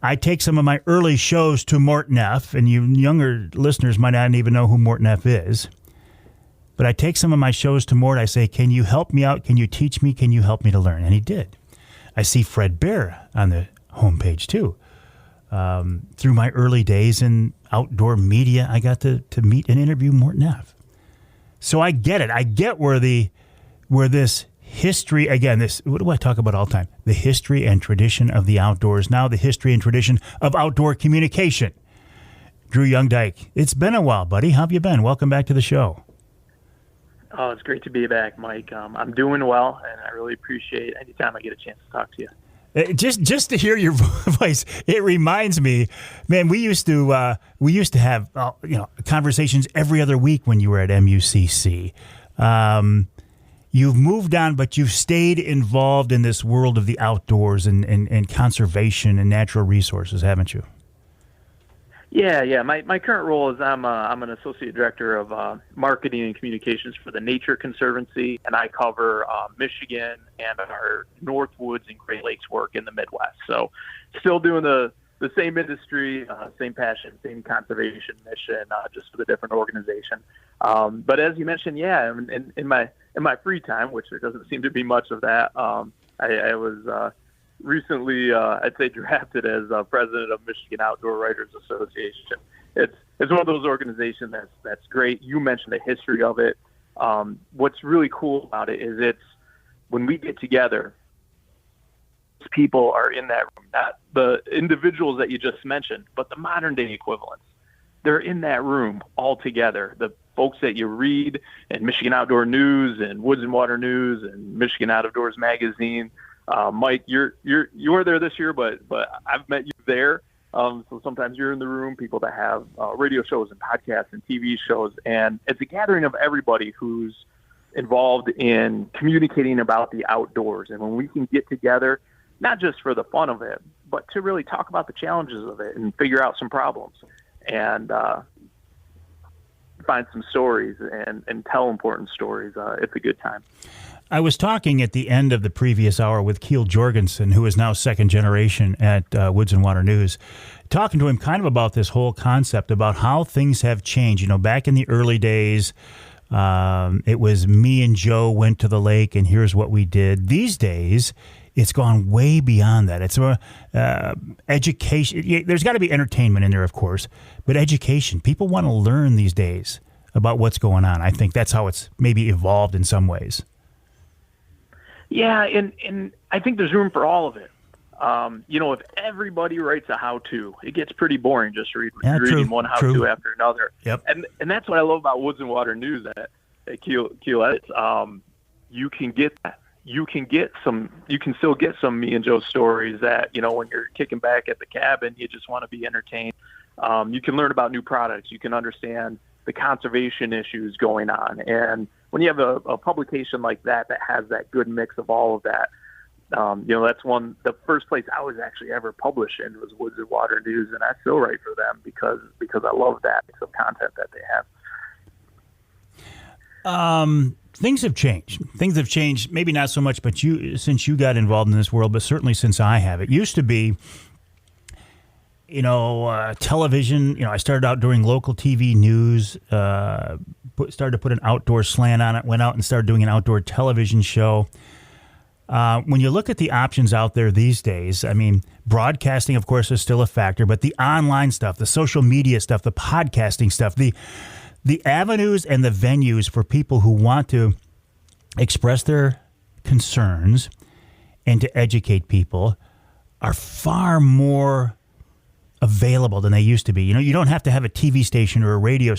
I take some of my early shows to Morton F., and you younger listeners might not even know who Morton F. is. But I take some of my shows to Mort. I say, can you help me out? Can you teach me? Can you help me to learn? And he did. I see Fred Bear on the homepage, too. Through my early days in outdoor media, I got to meet and interview Morton F. So I get it. I get where this history, again, what do I talk about all the time? The history and tradition of the outdoors. Now the history and tradition of outdoor communication. Drew Youngedyke, it's been a while, buddy. How have you been? Welcome back to the show. Oh, it's great to be back, Mike. I'm doing well, and I really appreciate any time I get a chance to talk to you. Just to hear your voice, it reminds me, man. We used to have conversations every other week when you were at MUCC. You've moved on, but you've stayed involved in this world of the outdoors and conservation and natural resources, haven't you? Yeah. My current role is I'm an associate director of marketing and communications for the Nature Conservancy, and I cover Michigan and our North Woods and Great Lakes work in the Midwest. So still doing the same industry, same passion, same conservation mission, just with a different organization. But as you mentioned, in my free time, which there doesn't seem to be much of that, I was recently, I'd say, drafted as president of Michigan Outdoor Writers Association. It's one of those organizations that's great. You mentioned the history of it. What's really cool about it is it's when we get together, people are in that room, not the individuals that you just mentioned, but the modern day equivalents. They're in that room all together. The folks that you read in Michigan Outdoor News and Woods-n-Waternews and Michigan Outdoors Magazine. Mike, you were there this year, but I've met you there. So sometimes you're in the room, people that have radio shows and podcasts and TV shows, and it's a gathering of everybody who's involved in communicating about the outdoors. And when we can get together, not just for the fun of it, but to really talk about the challenges of it and figure out some problems and find some stories and tell important stories, it's a good time. I was talking at the end of the previous hour with Keil Jorgenson, who is now second generation at Woods-n-Waternews, talking to him kind of about this whole concept about how things have changed. You know, back in the early days, it was me and Joe went to the lake and here's what we did. These days, it's gone way beyond that. It's education. There's got to be entertainment in there, of course, but education. People want to learn these days about what's going on. I think that's how it's maybe evolved in some ways. Yeah, and I think there's room for all of it. If everybody writes a how-to, it gets pretty boring just reading one how-to after another. Yep. And that's what I love about Woods-n-Waternews at Keil. You can get that. You can still get some me and Joe stories that, when you're kicking back at the cabin, you just want to be entertained. You can learn about new products. You can understand the conservation issues going on. And when you have a publication like that has that good mix of all of that, that's the first place I was actually ever published in was Woods-n-Waternews, and I still write for them because I love that mix of content that they have. Things have changed. Things have changed, maybe not so much, but since you got involved in this world, but certainly since I have. It used to be, television. I started out doing local TV news, started to put an outdoor slant on it, went out and started doing an outdoor television show. When you look at the options out there these days, I mean, broadcasting, of course, is still a factor, but the online stuff, the social media stuff, the podcasting stuff, the avenues and the venues for people who want to express their concerns and to educate people are far more available than they used to be. You don't have to have a TV station or a radio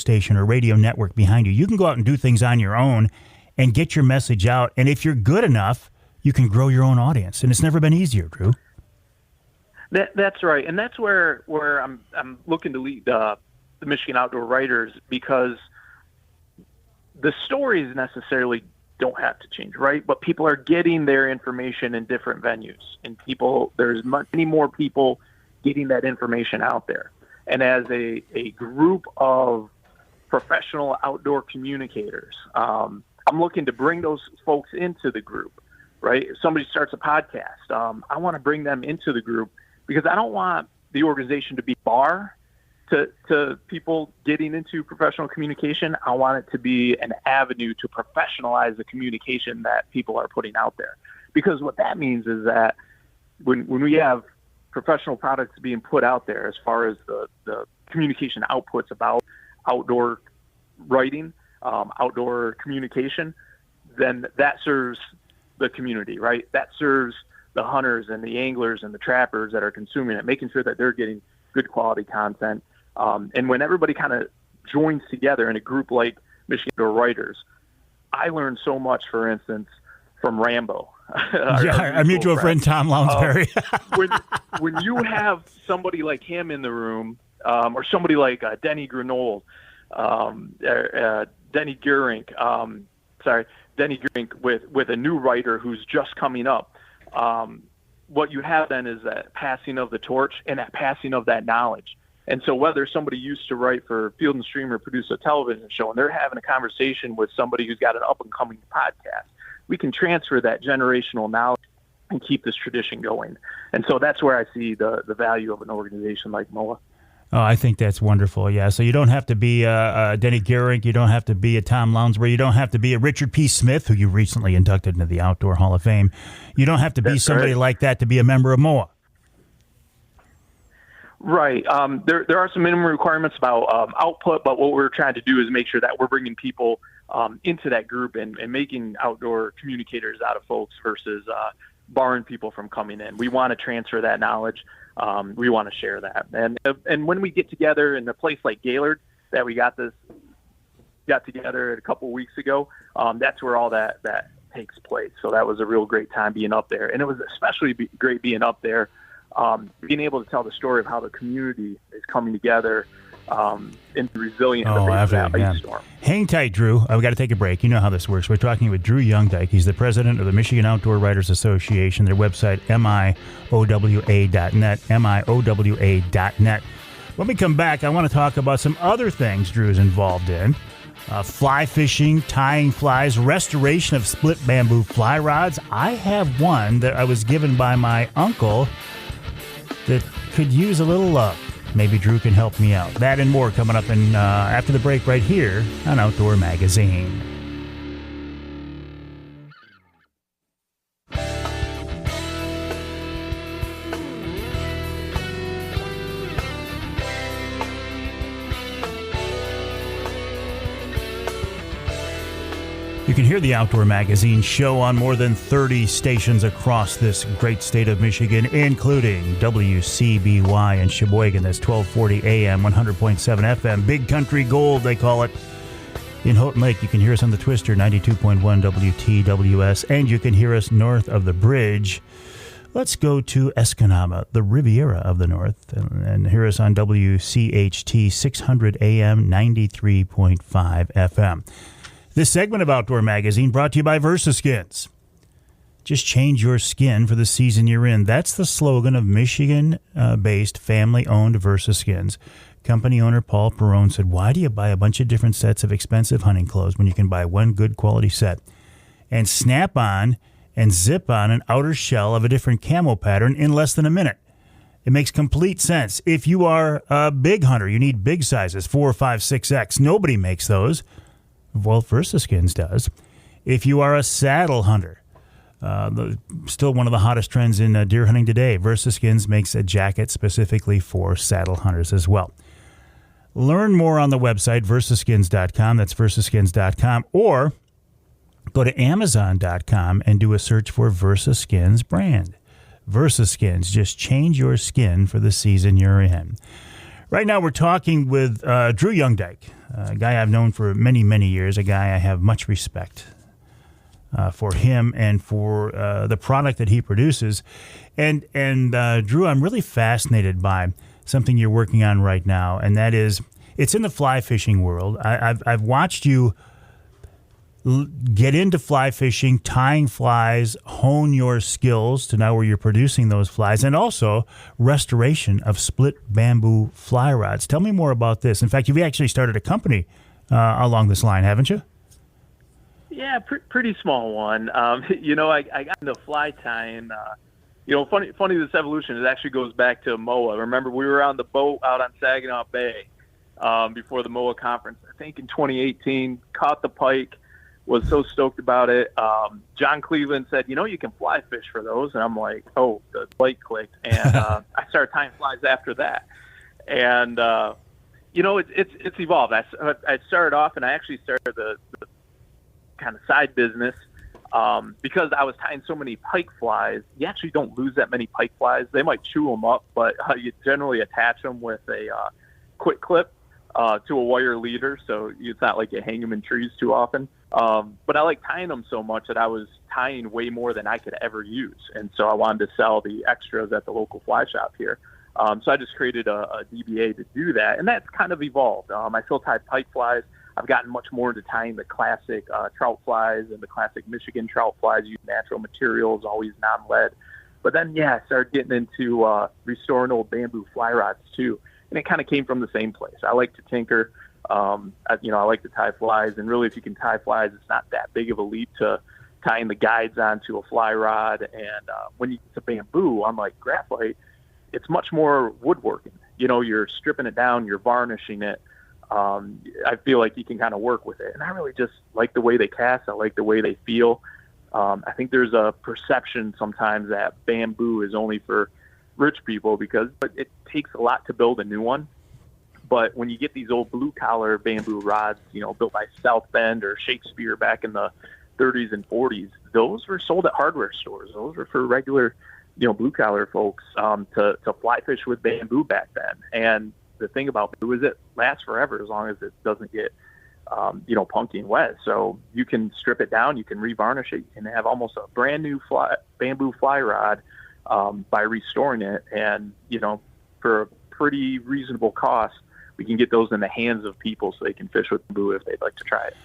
network behind you. You can go out and do things on your own and get your message out. And if you're good enough, you can grow your own audience. And it's never been easier, Drew. That's right. And that's where I'm looking to lead the Michigan Outdoor Writers, because the stories necessarily don't have to change, right? But people are getting their information in different venues, and there's many more people getting that information out there. And as a group of professional outdoor communicators, I'm looking to bring those folks into the group, right? If somebody starts a podcast, I want to bring them into the group, because I don't want the organization to be bar to people getting into professional communication. I want it to be an avenue to professionalize the communication that people are putting out there. Because what that means is that when we have professional products being put out there, as far as the communication outputs about outdoor writing, outdoor communication, then that serves the community, right? That serves the hunters and the anglers and the trappers that are consuming it, making sure that they're getting good quality content. And when everybody kind of joins together in a group like Michigan Outdoor Writers, I learned so much, for instance, from Rambo. our mutual friend Tom Lounsbury. When you have somebody like him in the room, or somebody like Denny Grenold, Denny Geurink with a new writer who's just coming up, what you have then is that passing of the torch and that passing of that knowledge. And so whether somebody used to write for Field and Stream or produce a television show, and they're having a conversation with somebody who's got an up-and-coming podcast, we can transfer that generational knowledge and keep this tradition going. And so that's where I see the value of an organization like MOA. Oh, I think that's wonderful, yeah. So you don't have to be a Denny Geurink, you don't have to be a Tom Lounsbury, you don't have to be a Richard P. Smith, who you recently inducted into the Outdoor Hall of Fame. You don't have to be somebody like that to be a member of MOA. Right. There are some minimum requirements about output, but what we're trying to do is make sure that we're bringing people into that group and making outdoor communicators out of folks versus barring people from coming in. We want to transfer that knowledge. We want to share that. And when we get together in a place like Gaylord, that we got this got together a couple weeks ago. That's where all that takes place. So that was a real great time being up there. And it was especially great being up there, being able to tell the story of how the community is coming together and resilient in the face of that ice storm. Hang tight, Drew. I've got to take a break. You know how this works. We're talking with Drew Youngedyke. He's the president of the Michigan Outdoor Writers Association. Their website, MIOWA.net, MIOWA.net. When we come back, I want to talk about some other things Drew is involved in. Fly fishing, tying flies, restoration of split bamboo fly rods. I have one that I was given by my uncle that could use a little love. Maybe Drew can help me out. That and more coming up after the break right here on Outdoor Magazine. You can hear the Outdoor Magazine show on more than 30 stations across this great state of Michigan, including WCBY in Sheboygan. That's 1240 AM, 100.7 FM. Big Country Gold, they call it. In Houghton Lake, you can hear us on the Twister, 92.1 WTWS, and you can hear us north of the bridge. Let's go to Escanaba, the Riviera of the North, and hear us on WCHT, 600 AM, 93.5 FM. This segment of Outdoor Magazine brought to you by VersaSkins. Just change your skin for the season you're in. That's the slogan of Michigan-based family-owned VersaSkins. Company owner Paul Perrone said, why do you buy a bunch of different sets of expensive hunting clothes when you can buy one good quality set and snap on and zip on an outer shell of a different camo pattern in less than a minute? It makes complete sense. If you are a big hunter, you need big sizes, 4, 5, 6X. Nobody makes those. Well, VersaSkins does. If you are a saddle hunter, still one of the hottest trends in deer hunting today, VersaSkins makes a jacket specifically for saddle hunters as well. Learn more on the website, versaskins.com. That's versaskins.com. Or go to amazon.com and do a search for VersaSkins brand. VersaSkins, just change your skin for the season you're in. Right now we're talking with Drew Youngedyke, a guy I've known for many, many years, a guy I have much respect for him and for the product that he produces. And Drew, I'm really fascinated by something you're working on right now, and that is, it's in the fly fishing world. I've watched you get into fly fishing, tying flies, hone your skills to now where you're producing those flies, and also restoration of split bamboo fly rods. Tell me more about this. In fact, you've actually started a company along this line, haven't you? Yeah, pretty small one. I got into fly tying. Funny this evolution. It actually goes back to MOA. Remember, we were on the boat out on Saginaw Bay before the MOA conference. I think in 2018, caught the pike. Was so stoked about it. John Cleveland said, you can fly fish for those. And I'm like, oh, the light clicked. And I started tying flies after that. And, it's evolved. I started off, and I actually started the kind of side business because I was tying so many pike flies. You actually don't lose that many pike flies. They might chew them up, but you generally attach them with a quick clip to a wire leader. So it's not like you hang them in trees too often. But I like tying them so much that I was tying way more than I could ever use. And so I wanted to sell the extras at the local fly shop here. So I just created a DBA to do that. And that's kind of evolved. I still tie pike flies. I've gotten much more into tying the classic trout flies and the classic Michigan trout flies, use natural materials, always non-lead. But then, I started getting into restoring old bamboo fly rods too. And it kind of came from the same place. I like to tinker. I like to tie flies, and really, if you can tie flies, it's not that big of a leap to tying the guides onto a fly rod. And when you get to bamboo, unlike graphite, it's much more woodworking. You're stripping it down, you're varnishing it. I feel like you can kind of work with it, and I really just like the way they cast. I like the way they feel. I think there's a perception sometimes that bamboo is only for rich people but it takes a lot to build a new one. But when you get these old blue-collar bamboo rods, built by South Bend or Shakespeare back in the 30s and 40s, those were sold at hardware stores. Those were for regular, blue-collar folks to fly fish with bamboo back then. And the thing about bamboo is it lasts forever as long as it doesn't get punky and wet. So you can strip it down, you can revarnish it, you can have almost a brand new bamboo fly rod by restoring it. And, for a pretty reasonable cost, we can get those in the hands of people so they can fish with bamboo if they'd like to try it.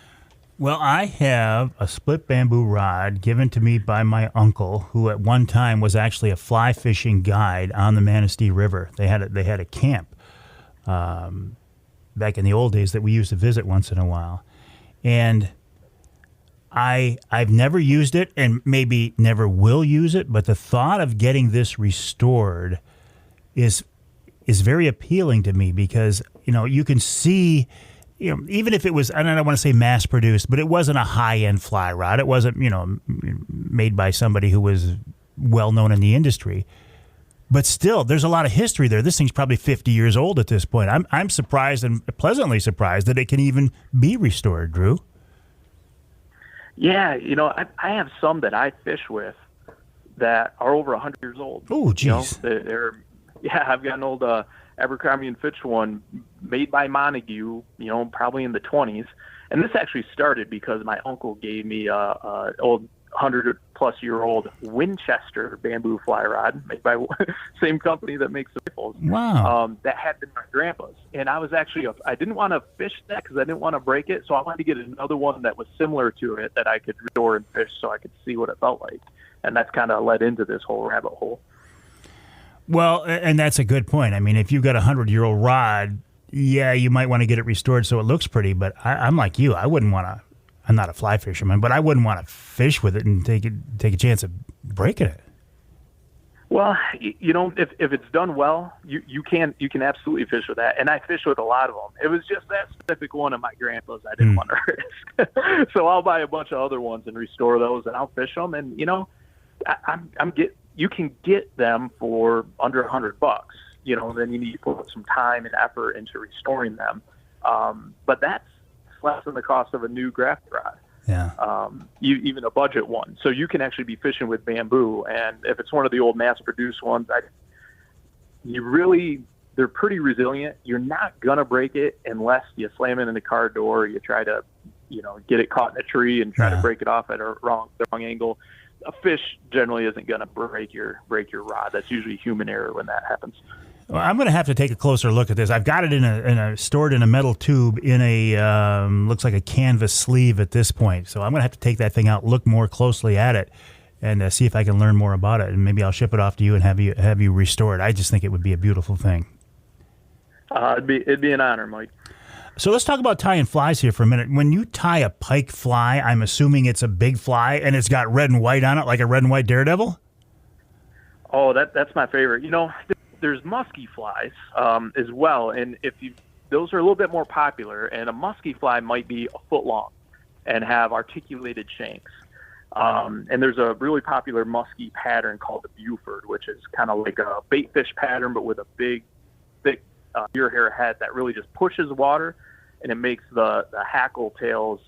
Well, I have a split bamboo rod given to me by my uncle, who at one time was actually a fly fishing guide on the Manistee River. They had a camp back in the old days that we used to visit once in a while. And I've never used it and maybe never will use it, but the thought of getting this restored is very appealing to me because, you can see, even if it was, I don't want to say mass produced, but it wasn't a high end fly rod. It wasn't, made by somebody who was well known in the industry. But still, there's a lot of history there. This thing's probably 50 years old at this point. I'm surprised and pleasantly surprised that it can even be restored, Drew. Yeah, I have some that I fish with that are over 100 years old. Oh, geez. I've got an old Abercrombie & Fitch one made by Montague, probably in the 20s. And this actually started because my uncle gave me a old 100-plus-year-old Winchester bamboo fly rod made by same company that makes the rifles. Wow. That had been my grandpa's. And I was actually, I didn't want to fish that because I didn't want to break it. So I wanted to get another one that was similar to it that I could restore and fish so I could see what it felt like. And that's kind of led into this whole rabbit hole. Well, and that's a good point. I mean, if you've got a 100-year-old rod, yeah, you might want to get it restored so it looks pretty. But I'm like you. I wouldn't want to. I'm not a fly fisherman, but I wouldn't want to fish with it and take a chance of breaking it. Well, if it's done well, you can absolutely fish with that. And I fish with a lot of them. It was just that specific one of my grandpa's I didn't want to risk. So I'll buy a bunch of other ones and restore those, and I'll fish them. And you can get them for under $100. Then you need to put some time and effort into restoring them. But that's less than the cost of a new graft rod. Yeah. Even a budget one. So you can actually be fishing with bamboo. And if it's one of the old mass-produced ones, they're pretty resilient. You're not going to break it unless you slam it in the car door or you try to, get it caught in a tree and try to break it off at the wrong angle. A fish generally isn't going to break your rod. That's usually human error when that happens. Well, I'm going to have to take a closer look at this. I've got it stored in a metal tube in a looks like a canvas sleeve at this point. So I'm going to have to take that thing out, look more closely at it, and see if I can learn more about it. And maybe I'll ship it off to you and have you restore it. I just think it would be a beautiful thing. It'd be an honor, Mike. So let's talk about tying flies here for a minute. When you tie a pike fly, I'm assuming it's a big fly and it's got red and white on it, like a red and white daredevil? Oh, that's my favorite. There's musky flies as well, and those are a little bit more popular. And a musky fly might be a foot long and have articulated shanks. And there's a really popular musky pattern called the Buford, which is kind of like a bait fish pattern, but with a big, thick deer hair head that really just pushes water, and it makes the hackle tails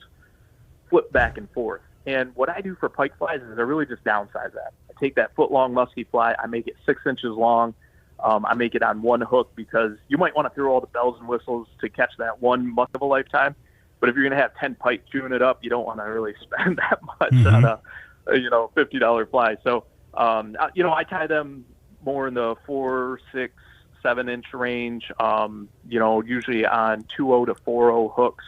flip back and forth. And what I do for pike flies is I really just downsize that. I take that foot long musky fly, I make it 6 inches long. I make it on one hook because you might want to throw all the bells and whistles to catch that one musk of a lifetime. But if you're going to have 10 pike chewing it up, you don't want to really spend that much on a $50 fly. So, I tie them more in the 4, 6, 7-inch range, usually on 2.0 to 4.0 hooks.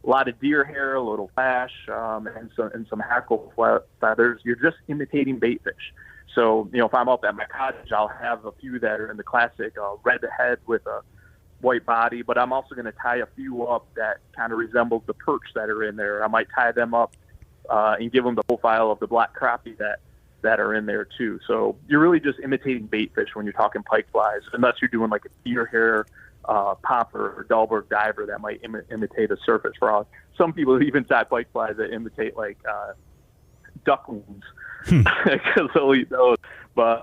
A lot of deer hair, a little flash, and some hackle feathers. You're just imitating bait fish. So, if I'm up at my cottage, I'll have a few that are in the classic red head with a white body, but I'm also going to tie a few up that kind of resemble the perch that are in there. I might tie them up and give them the profile of the black crappie that are in there too. So you're really just imitating bait fish when you're talking pike flies, unless you're doing like a deer hair popper or Dahlberg diver that might imitate a surface frog. Some people even tie pike flies that imitate like ducklings. Because they'll eat those, but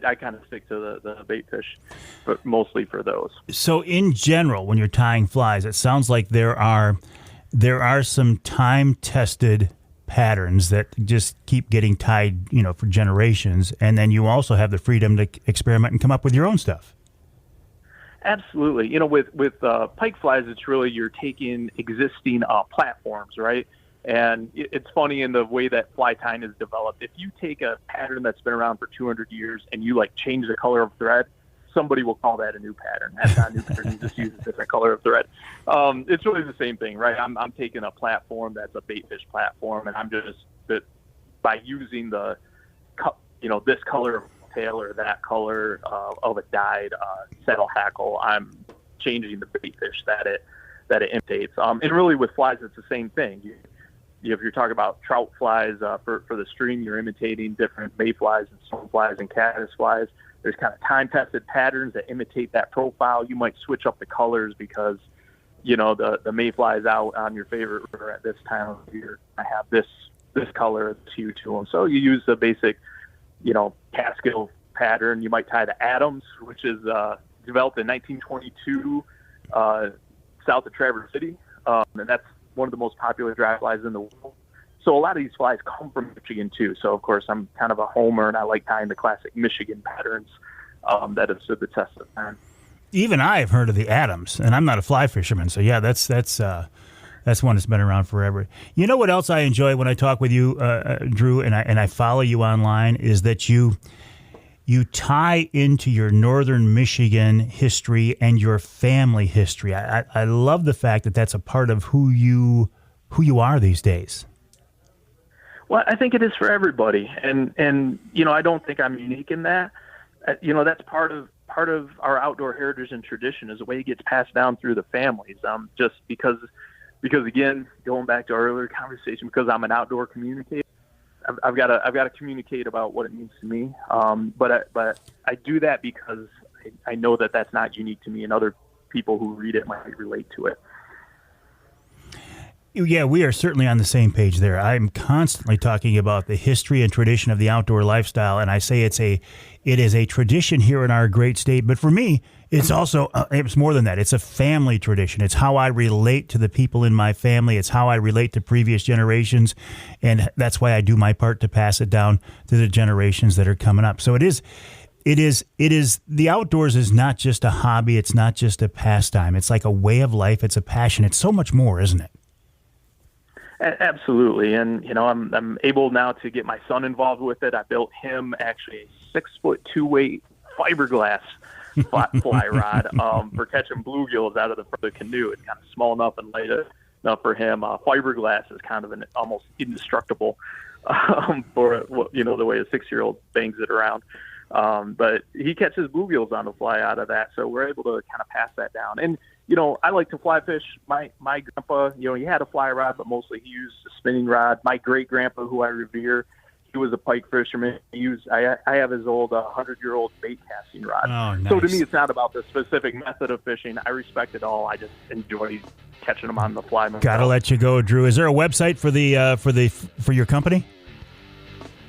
I kind of stick to the bait fish, but mostly for those. So in general, when you're tying flies, it sounds like there are some time-tested patterns that just keep getting tied, for generations, and then you also have the freedom to experiment and come up with your own stuff. Absolutely. You know, with pike flies, it's really you're taking existing platforms, right? And it's funny in the way that fly tying is developed. If you take a pattern that's been around for 200 years and you like change the color of thread, somebody will call that a new pattern. That's not a new pattern. You just use a different color of thread. It's really the same thing, right? I'm taking a platform that's a bait fish platform, and I'm just by using the, this color of tail or that color of a dyed saddle hackle, I'm changing the bait fish that it imitates. And really with flies, it's the same thing. If you're talking about trout flies for the stream, you're imitating different mayflies and stoneflies and caddis flies. There's kind of time-tested patterns that imitate that profile. You might switch up the colors because, the mayflies out on your favorite river at this time of year. I have this color hue to them. So you use the basic, Catskill pattern. You might tie the Adams, which is developed in 1922 south of Traverse City. And that's one of the most popular dry flies in the world. So a lot of these flies come from Michigan too. So of course I'm kind of a homer, and I like tying the classic Michigan patterns that have stood the test of time. Even I have heard of the Adams, and I'm not a fly fisherman, so yeah, that's one that's been around forever. You know what else I enjoy when I talk with you, Drew, and I follow you online, is that you tie into your northern Michigan history and your family history. I love the fact that that's a part of who you are these days. Well, I think it is for everybody, and I don't think I'm unique in that. That's part of our outdoor heritage and tradition, is the way it gets passed down through the families. Just because again, going back to our earlier conversation, because I'm an outdoor communicator, I've got to communicate about what it means to me. But I do that because I know that that's not unique to me, and other people who read it might relate to it. Yeah, we are certainly on the same page there. I'm constantly talking about the history and tradition of the outdoor lifestyle, and I say it is a tradition here in our great state. But for me, it's also it's more than that. It's a family tradition. It's how I relate to the people in my family. It's how I relate to previous generations, and that's why I do my part to pass it down to the generations that are coming up. So it is. The outdoors is not just a hobby. It's not just a pastime. It's like a way of life. It's a passion. It's so much more, isn't it? Absolutely, and I'm able now to get my son involved with it. I built him actually a 6-foot 2-weight fiberglass fly rod for catching bluegills out of the canoe. It's kind of small enough and light enough for him. Fiberglass is kind of an almost indestructible for the way a 6-year-old bangs it around. But he catches bluegills on the fly out of that, so we're able to kind of pass that down. And I like to fly fish. My grandpa, he had a fly rod, but mostly he used a spinning rod. My great grandpa, who I revere, he was a pike fisherman. I have his old 100-year-old bait casting rod. Oh, nice. So to me, it's not about the specific method of fishing. I respect it all. I just enjoy catching them on the fly myself. Gotta let you go, Drew. Is there a website for your company?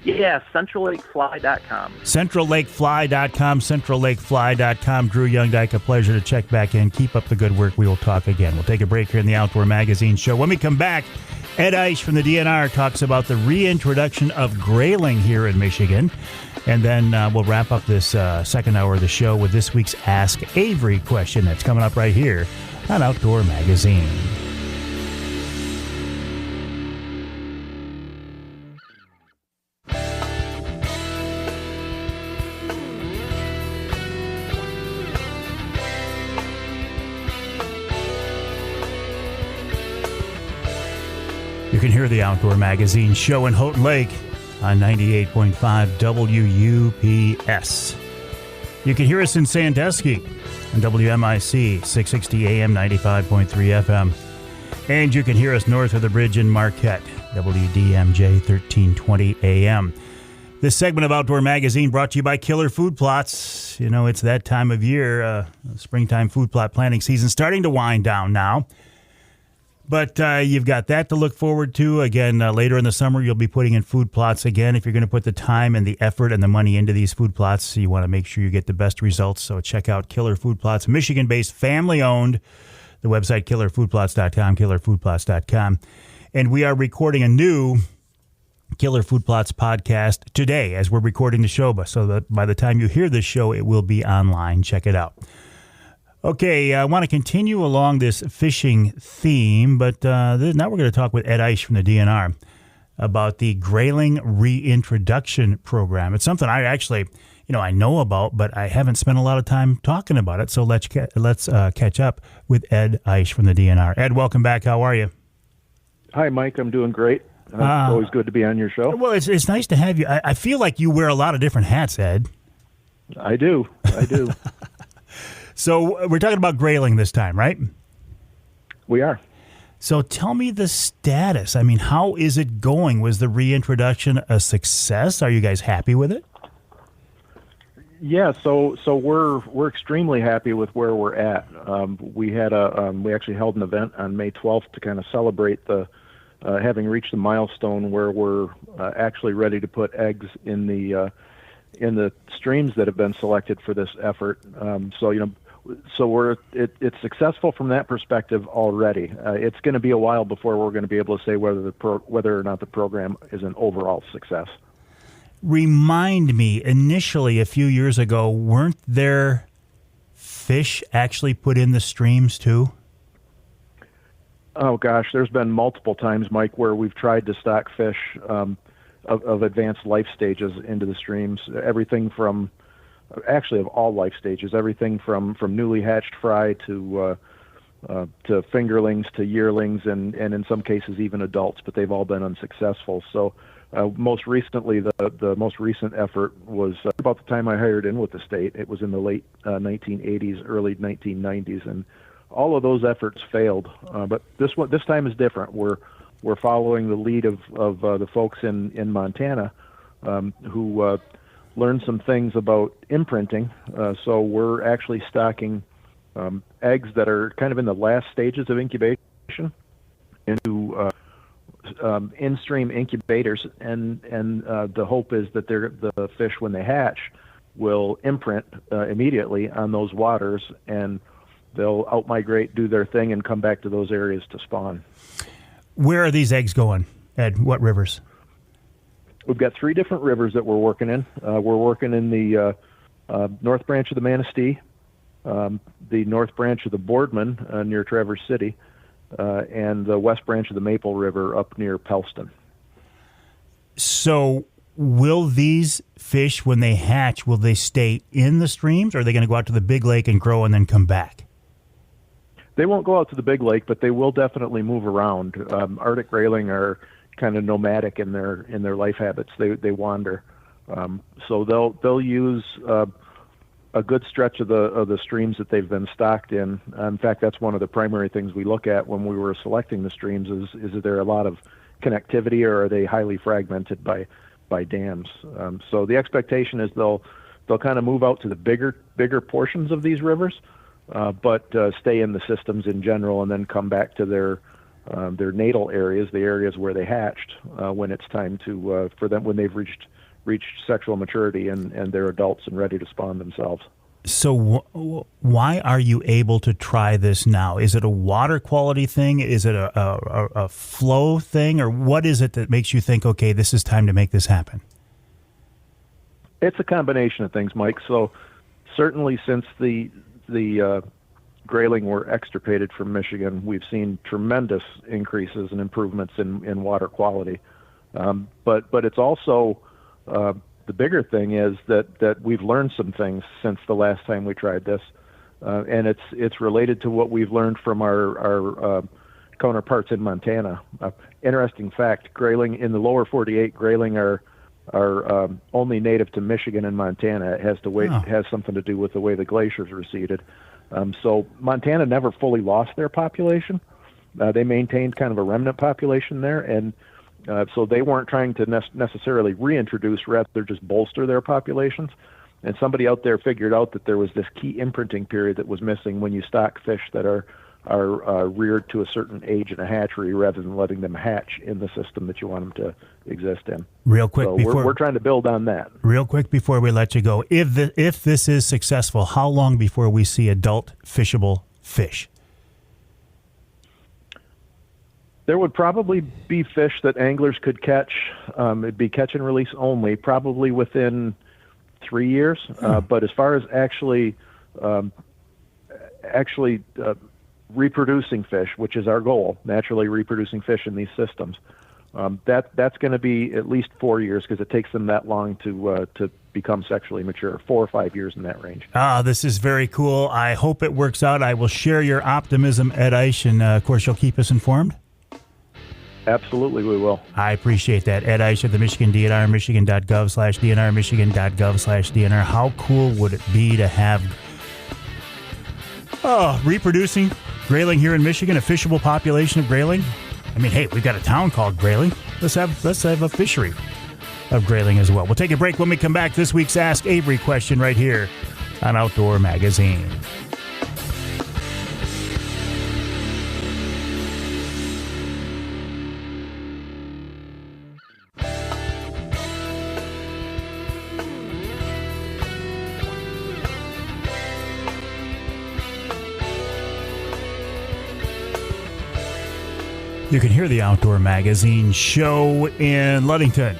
Yeah, centrallakefly.com. Centrallakefly.com, centrallakefly.com. Drew Youngedyke, a pleasure to check back in. Keep up the good work. We will talk again. We'll take a break here in the Outdoor Magazine Show. When we come back, Ed Eisch from the DNR talks about the reintroduction of grayling here in Michigan. And then we'll wrap up this second hour of the show with this week's Ask Avery question that's coming up right here on Outdoor Magazine. You can hear the Outdoor Magazine Show in Houghton Lake on 98.5 WUPS. You can hear us in Sandusky on WMIC 660 AM 95.3 FM. And you can hear us north of the bridge in Marquette, WDMJ 1320 AM. This segment of Outdoor Magazine brought to you by Killer Food Plots. It's that time of year, springtime food plot planting season starting to wind down now. But you've got that to look forward to. Again, later in the summer, you'll be putting in food plots again. If you're going to put the time and the effort and the money into these food plots, you want to make sure you get the best results. So check out Killer Food Plots, Michigan-based, family-owned. The website, killerfoodplots.com, killerfoodplots.com. And we are recording a new Killer Food Plots podcast today as we're recording the show. So that by the time you hear this show, it will be online. Check it out. Okay, I want to continue along this fishing theme, but now we're going to talk with Ed Eisch from the DNR about the grayling reintroduction program. It's something I actually, I know about, but I haven't spent a lot of time talking about it. So let's catch up with Ed Eisch from the DNR. Ed, welcome back. How are you? Hi, Mike. I'm doing great. It's always good to be on your show. Well, it's nice to have you. I feel like you wear a lot of different hats, Ed. I do. So we're talking about grayling this time, right? We are. So tell me the status. I mean, how is it going? Was the reintroduction a success? Are you guys happy with it? Yeah, so we're extremely happy with where we're at. We had we actually held an event on May 12th to kind of celebrate the having reached the milestone where we're actually ready to put eggs in the streams that have been selected for this effort. So it's successful from that perspective already. It's going to be a while before we're going to be able to say whether or not the program is an overall success. Remind me, initially a few years ago, weren't there fish actually put in the streams too? Oh gosh, there's been multiple times, Mike, where we've tried to stock fish of advanced life stages into the streams. Everything from, actually of all life stages, everything from newly hatched fry to fingerlings to yearlings, and in some cases even adults, but they've all been unsuccessful. So most recently, the most recent effort was about the time I hired in with the state. It was in the late 1980s, early 1990s, and all of those efforts failed. But this time is different. We're following the lead of the folks in Montana who learned some things about imprinting. So we're actually stocking eggs that are kind of in the last stages of incubation into in-stream incubators, and the hope is that the fish, when they hatch, will imprint immediately on those waters, and they'll out-migrate, do their thing, and come back to those areas to spawn. Where are these eggs going, Ed? What rivers? We've got 3 different rivers that we're working in. We're working in the North Branch of the Manistee, the North Branch of the Boardman near Traverse City, and the West Branch of the Maple River up near Pellston. So will these fish, when they hatch, will they stay in the streams, or are they going to go out to the big lake and grow and then come back? They won't go out to the big lake, but they will definitely move around. Arctic grayling are kind of nomadic in their life habits. They wander, so they'll use a good stretch of the streams that they've been stocked in. In fact, that's one of the primary things we look at when we were selecting the streams is there a lot of connectivity, or are they highly fragmented by dams? So the expectation is they'll kind of move out to the bigger portions of these rivers, but stay in the systems in general, and then come back to their natal areas, the areas where they hatched, when it's time to for them, when they've reached sexual maturity and they're adults and ready to spawn themselves. So why are you able to try this now? Is it a water quality thing? Is it a flow thing? Or what is it that makes you think, okay, this is time to make this happen? It's a combination of things, Mike. So certainly since the grayling were extirpated from Michigan, we've seen tremendous increases and improvements in water quality. But it's also the bigger thing is that we've learned some things since the last time we tried this, and it's related to what we've learned from our counterparts in Montana. Interesting fact: grayling in the lower 48, grayling are only native to Michigan and Montana. It has has something to do with the way the glaciers receded. So Montana never fully lost their population. They maintained kind of a remnant population there, and so they weren't trying to necessarily reintroduce, rather just bolster their populations. And somebody out there figured out that there was this key imprinting period that was missing when you stock fish that are reared to a certain age in a hatchery, rather than letting them hatch in the system that you want them to exist in. Real quick, so before we're trying to build on that. Real quick before we let you go, if this is successful, how long before we see adult fishable fish? There would probably be fish that anglers could catch. It'd be catch and release only, probably within 3 years. But as far as actually actually reproducing fish, which is our goal, naturally reproducing fish in these systems. That's going to be at least 4 years because it takes them that long to become sexually mature, 4 or 5 years in that range. This is very cool. I hope it works out. I will share your optimism at Eisch, and of course, you'll keep us informed. Absolutely, we will. I appreciate that. Ed Eisch of the Michigan DNR, michigan.gov/DNR, michigan.gov/DNR. How cool would it be to have reproducing grayling here in Michigan, a fishable population of grayling? I mean, hey, we've got a town called Grayling. Let's have a fishery of grayling as well. We'll take a break. When we come back, this week's Ask Avery question right here on Outdoor Magazine. You can hear the Outdoor Magazine show in Ludington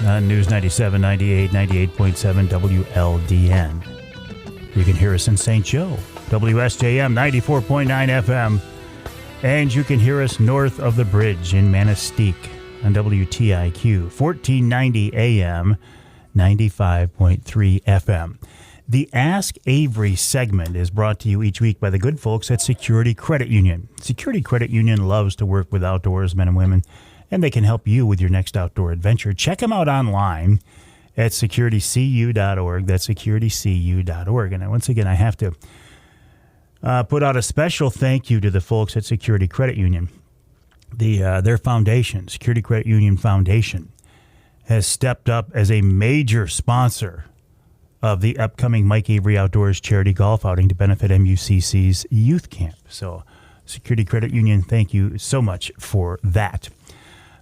on News 97, 98, 98.7 WLDN. You can hear us in St. Joe, WSJM 94.9 FM. And you can hear us north of the bridge in Manistee on WTIQ 1490 AM, 95.3 FM. The Ask Avery segment is brought to you each week by the good folks at Security Credit Union. Security Credit Union loves to work with outdoors men and women, and they can help you with your next outdoor adventure. Check them out online at securitycu.org. That's securitycu.org. And once again, I have to put out a special thank you to the folks at Security Credit Union. Their foundation, Security Credit Union Foundation, has stepped up as a major sponsor of the upcoming Mike Avery Outdoors charity golf outing to benefit MUCC's youth camp. So, Security Credit Union, thank you so much for that.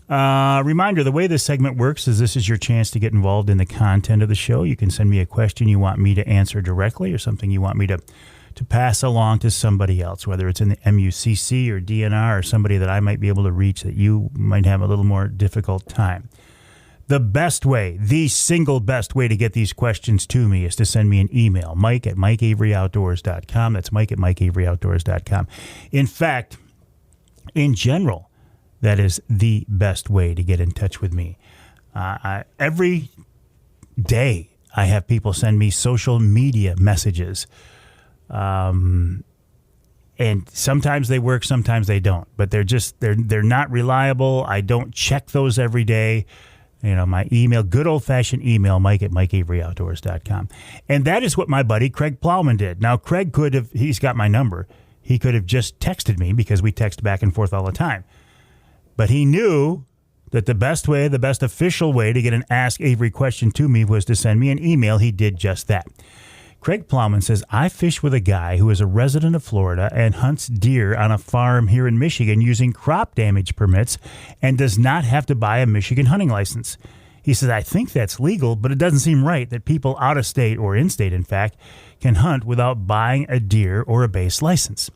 Reminder, the way this segment works is this is your chance to get involved in the content of the show. You can send me a question you want me to answer directly or something you want me to pass along to somebody else, whether it's in the MUCC or DNR or somebody that I might be able to reach that you might have a little more difficult time. The best way, the single best way to get these questions to me is to send me an email, mike@mikeaveryoutdoors.com. That's mike@mikeaveryoutdoors.com. In fact, in general, that is the best way to get in touch with me. Every day, I have people send me social media messages. And sometimes they work, sometimes they don't. But they're not reliable. I don't check those every day. You know, my email, good old-fashioned email, mike@mikeaveryoutdoors.com. And that is what my buddy Craig Plowman did. Now, Craig he's got my number. He could have just texted me because we text back and forth all the time. But he knew that the best official way to get an Ask Avery question to me was to send me an email. He did just that. Craig Plowman says, I fish with a guy who is a resident of Florida and hunts deer on a farm here in Michigan using crop damage permits and does not have to buy a Michigan hunting license. He says, I think that's legal, but it doesn't seem right that people out of state or in state, in fact, can hunt without buying a deer or a base license.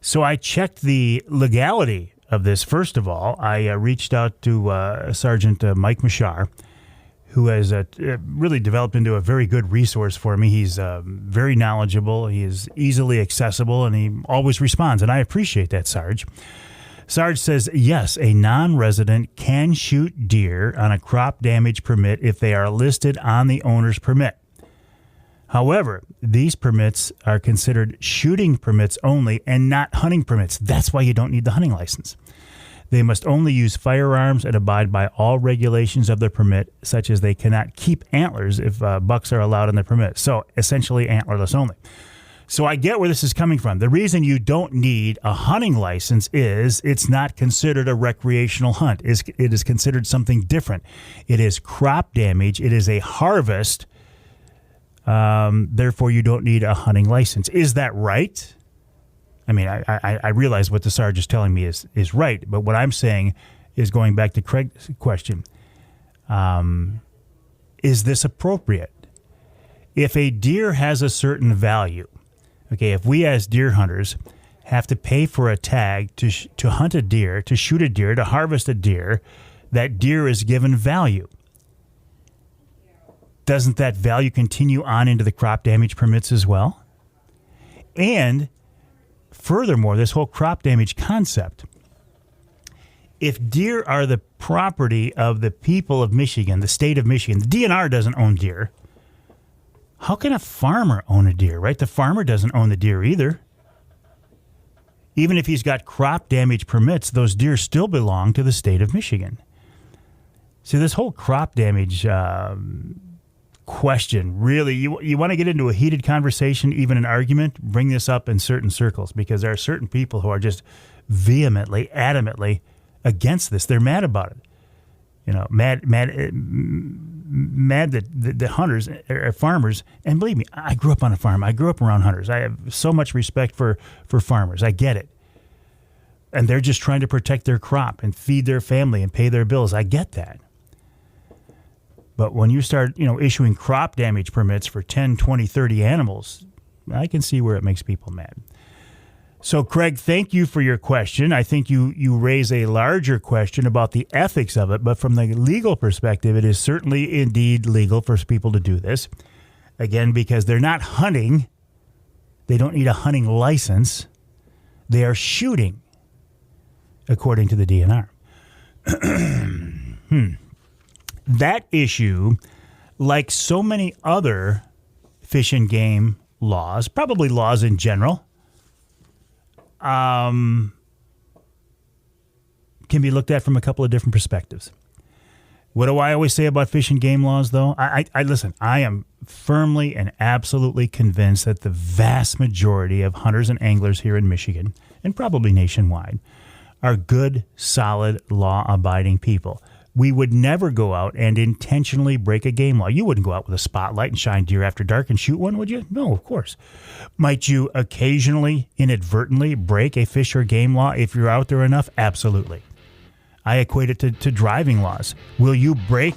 So I checked the legality of this. First of all, I reached out to Sergeant Mike Mashar, who has really developed into a very good resource for me. He's very knowledgeable. He is easily accessible, and he always responds, and I appreciate that, Sarge. Sarge says, yes, a non-resident can shoot deer on a crop damage permit if they are listed on the owner's permit. However, these permits are considered shooting permits only and not hunting permits. That's why you don't need the hunting license. They must only use firearms and abide by all regulations of their permit, such as they cannot keep antlers if bucks are allowed in the permit. So essentially antlerless only. So I get where this is coming from. The reason you don't need a hunting license is it's not considered a recreational hunt. It is considered something different. It is crop damage. It is a harvest. Therefore, you don't need a hunting license. Is that right? I mean, I realize what the Sarge is telling me is right, but what I'm saying is going back to Craig's question. Is this appropriate? If a deer has a certain value, okay, if we as deer hunters have to pay for a tag to hunt a deer, to shoot a deer, to harvest a deer, that deer is given value. Doesn't that value continue on into the crop damage permits as well? And furthermore, this whole crop damage concept, if deer are the property of the people of Michigan, the state of Michigan, the DNR doesn't own deer, how can a farmer own a deer, right? The farmer doesn't own the deer either. Even if he's got crop damage permits, those deer still belong to the state of Michigan. See, this whole crop damage question, really, you want to get into a heated conversation, even an argument, bring this up in certain circles, because there are certain people who are just vehemently, adamantly against this. They're mad about it. You know, mad that the hunters are farmers. And believe me, I grew up on a farm. I grew up around hunters. I have so much respect for farmers. I get it. And they're just trying to protect their crop and feed their family and pay their bills. I get that. But when you start, issuing crop damage permits for 10, 20, 30 animals, I can see where it makes people mad. So, Craig, thank you for your question. I think you raise a larger question about the ethics of it, but from the legal perspective, it is certainly indeed legal for people to do this. Again, because they're not hunting. They don't need a hunting license. They are shooting, according to the DNR. That issue, like so many other fish and game laws, probably laws in general, can be looked at from a couple of different perspectives. What do I always say about fish and game laws, though? I listen, I am firmly and absolutely convinced that the vast majority of hunters and anglers here in Michigan, and probably nationwide, are good, solid, law-abiding people. We would never go out and intentionally break a game law. You wouldn't go out with a spotlight and shine deer after dark and shoot one, would you? No, of course. Might you occasionally, inadvertently break a fish or game law if you're out there enough? Absolutely. I equate it to driving laws. Will you break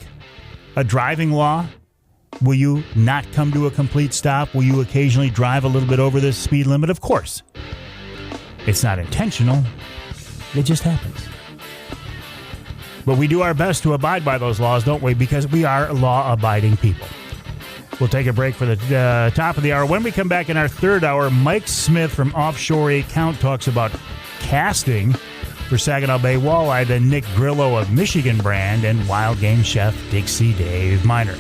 a driving law? Will you not come to a complete stop? Will you occasionally drive a little bit over the speed limit? Of course. It's not intentional. It just happens. But we do our best to abide by those laws, don't we? Because we are law-abiding people. We'll take a break for the top of the hour. When we come back in our third hour, Mike Smith from Offshore Account talks about casting for Saginaw Bay walleye, then Nick Grillo of Michigan brand, and wild game chef Dixie Dave MInar.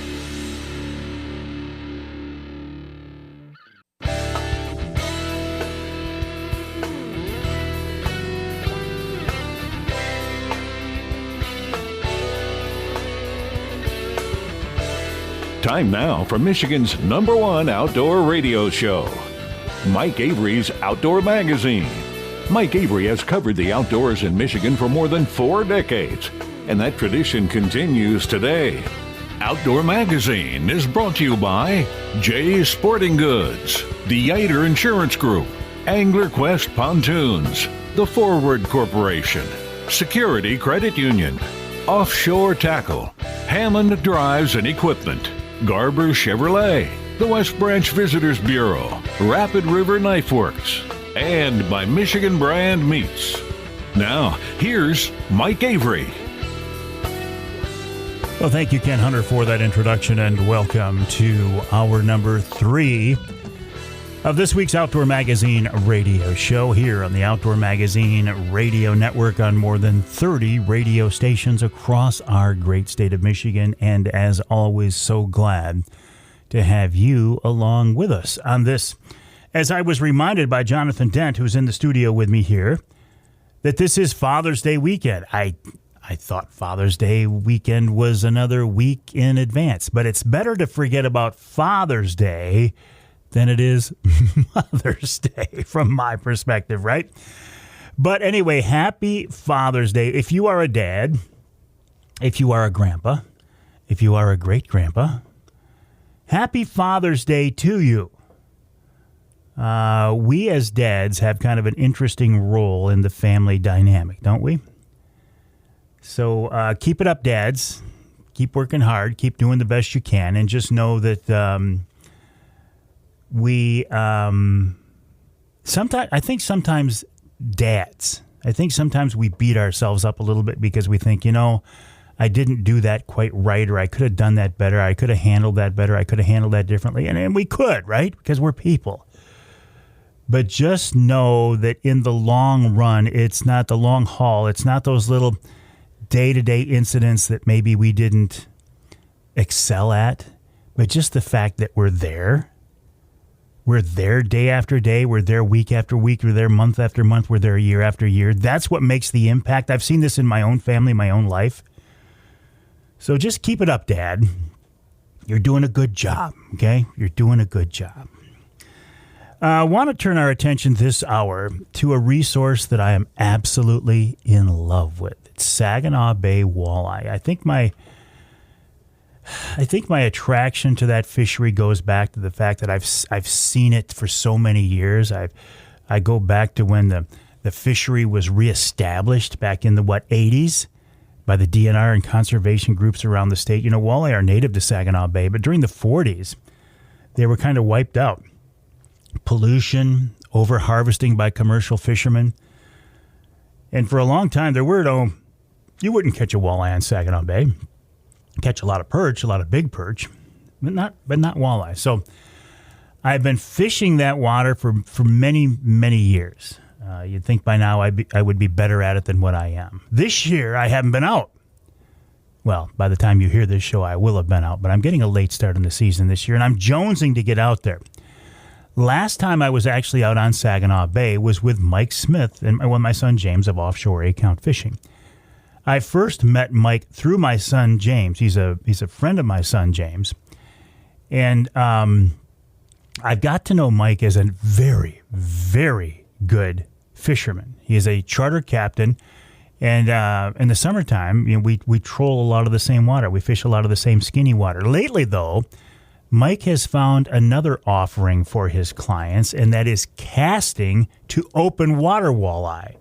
Time now for Michigan's #1 outdoor radio show, Mike Avery's Outdoor Magazine. Mike Avery has covered the outdoors in Michigan for more than 4 decades, and that tradition continues today. Outdoor Magazine is brought to you by Jay's Sporting Goods, the Yater Insurance Group, Angler Quest Pontoons, The Forward Corporation, Security Credit Union, Offshore Tackle, Hammond Drives and Equipment, Garber Chevrolet, the West Branch Visitors Bureau, Rapid River Knife Works, and by Michigan Brand Meats. Now, here's Mike Avery. Well, thank you, Ken Hunter, for that introduction, and welcome to hour number 3 of this week's Outdoor Magazine radio show here on the Outdoor Magazine radio network on more than 30 radio stations across our great state of Michigan. And as always, so glad to have you along with us on this. As I was reminded by Jonathan Dent, who's in the studio with me here, that this is Father's Day weekend. I thought Father's Day weekend was another week in advance, but it's better to forget about Father's Day than it is Mother's Day from my perspective, right? But anyway, happy Father's Day. If you are a dad, if you are a grandpa, if you are a great-grandpa, happy Father's Day to you. We as dads have kind of an interesting role in the family dynamic, don't we? So keep it up, dads. Keep working hard. Keep doing the best you can. And just know that sometimes dads, we beat ourselves up a little bit because we think, I didn't do that quite right, or I could have done that better. I could have handled that better. I could have handled that differently. And we could, right? Because we're people. But just know that in the long run, it's not the long haul. It's not those little day-to-day incidents that maybe we didn't excel at, but just the fact that we're there. We're there day after day. We're there week after week. We're there month after month. We're there year after year. That's what makes the impact. I've seen this in my own family, my own life. So just keep it up, Dad. You're doing a good job, okay? You're doing a good job. I want to turn our attention this hour to a resource that I am absolutely in love with. It's Saginaw Bay walleye. I think my attraction to that fishery goes back to the fact that I've seen it for so many years. I go back to when the fishery was reestablished back in the 80s by the DNR and conservation groups around the state. You know, walleye are native to Saginaw Bay, but during the 40s, they were kind of wiped out. Pollution, over-harvesting by commercial fishermen. And for a long time, you wouldn't catch a walleye on Saginaw Bay. Catch a lot of perch, a lot of big perch, but not walleye. So I've been fishing that water for many, many years. You'd think by now I would be better at it than what I am. This year, I haven't been out. Well, by the time you hear this show, I will have been out, but I'm getting a late start in the season this year, and I'm jonesing to get out there. Last time I was actually out on Saginaw Bay was with Mike Smith and my son James of Offshore A-Count Fishing. I first met Mike through my son James. He's a friend of my son James. And I've got to know Mike as a very, very good fisherman. He is a charter captain. And in the summertime, we troll a lot of the same water. We fish a lot of the same skinny water. Lately, though, Mike has found another offering for his clients, and that is casting to open water walleye.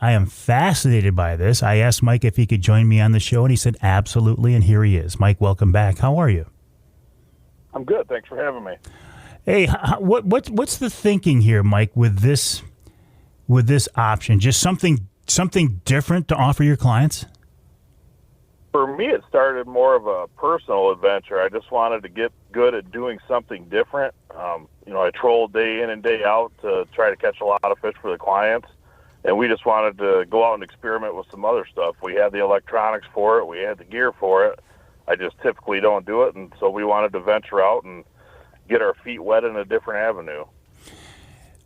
I am fascinated by this. I asked Mike if he could join me on the show, and he said absolutely, and here he is. Mike, welcome back. How are you? I'm good. Thanks for having me. Hey, what's the thinking here, Mike, with this option? Just something different to offer your clients? For me, it started more of a personal adventure. I just wanted to get good at doing something different. I troll day in and day out to try to catch a lot of fish for the clients, and we just wanted to go out and experiment with some other stuff. We had the electronics for it. We had the gear for it. I just typically don't do it, and so we wanted to venture out and get our feet wet in a different avenue.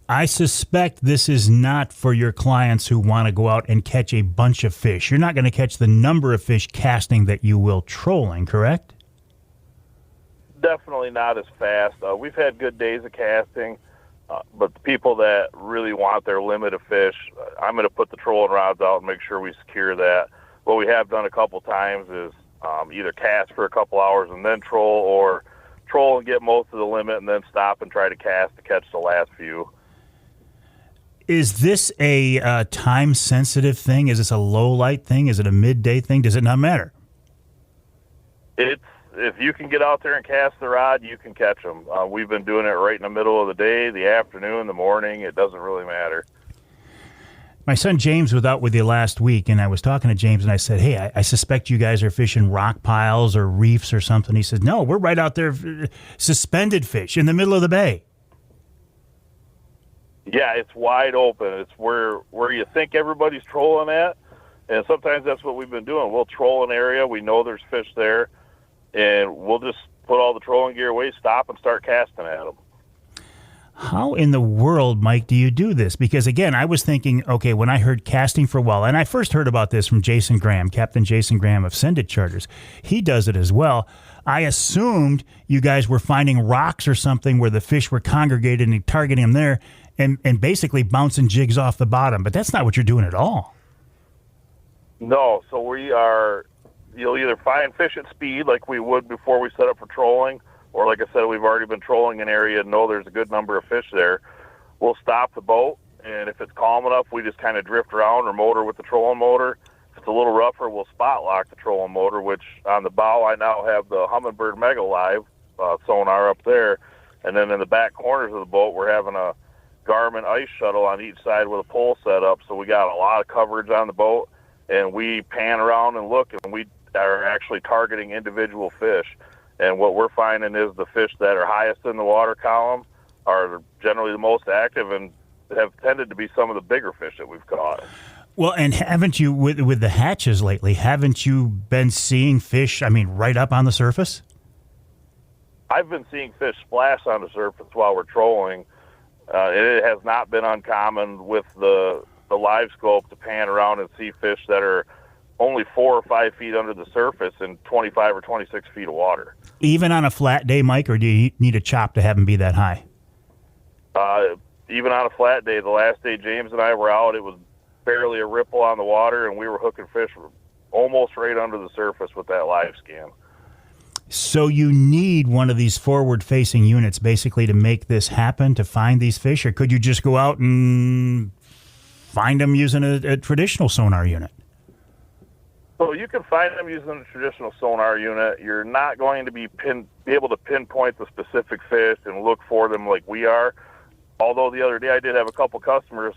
I suspect this is not for your clients who want to go out and catch a bunch of fish. You're not going to catch the number of fish casting that you will trolling, correct? Definitely not as fast. We've had good days of casting, but the people that really want their limit of fish, I'm going to put the trolling rods out and make sure we secure that. What we have done a couple times is either cast for a couple hours and then troll, or troll and get most of the limit and then stop and try to cast to catch the last few. Is this a time-sensitive thing? Is this a low-light thing? Is it a midday thing? Does it not matter? If you can get out there and cast the rod, you can catch them. We've been doing it right in the middle of the day, the afternoon, the morning. It doesn't really matter. My son James was out with you last week, and I was talking to James, and I said, hey, I suspect you guys are fishing rock piles or reefs or something. He said, no, we're right out there, suspended fish in the middle of the bay. Yeah, it's wide open. It's where you think everybody's trolling at, and sometimes that's what we've been doing. We'll troll an area, we know there's fish there, and we'll just put all the trolling gear away, stop, and start casting at them. How in the world, Mike, do you do this? Because, again, I was thinking, okay, when I heard casting for walleye, and I first heard about this from Jason Graham, Captain Jason Graham of Send It Charters. He does it as well. I assumed you guys were finding rocks or something where the fish were congregated and targeting them there and basically bouncing jigs off the bottom. But that's not what you're doing at all. No, so you'll either find fish at speed like we would before we set up for trolling, or like I said, we've already been trolling an area and know there's a good number of fish there. We'll stop the boat, and if it's calm enough, we just kind of drift around or motor with the trolling motor. If it's a little rougher, we'll spot lock the trolling motor, which on the bow I now have the Humminbird Mega Live sonar up there. And then in the back corners of the boat, we're having a Garmin Eisch shuttle on each side with a pole set up, so we got a lot of coverage on the boat, and we pan around and look, and we are actually targeting individual fish. And what we're finding is the fish that are highest in the water column are generally the most active and have tended to be some of the bigger fish that we've caught. Well, and haven't you, with the hatches lately, haven't you been seeing fish, right up on the surface? I've been seeing fish splash on the surface while we're trolling. It has not been uncommon with the live scope to pan around and see fish that are only 4 or 5 feet under the surface in 25 or 26 feet of water. Even on a flat day, Mike, or do you need a chop to have them be that high? Even on a flat day, the last day James and I were out, it was barely a ripple on the water, and we were hooking fish almost right under the surface with that live scan. So you need one of these forward-facing units basically to make this happen, to find these fish, or could you just go out and find them using a traditional sonar unit? So you can find them using a traditional sonar unit. You're not going to be able to pinpoint the specific fish and look for them like we are. Although the other day I did have a couple customers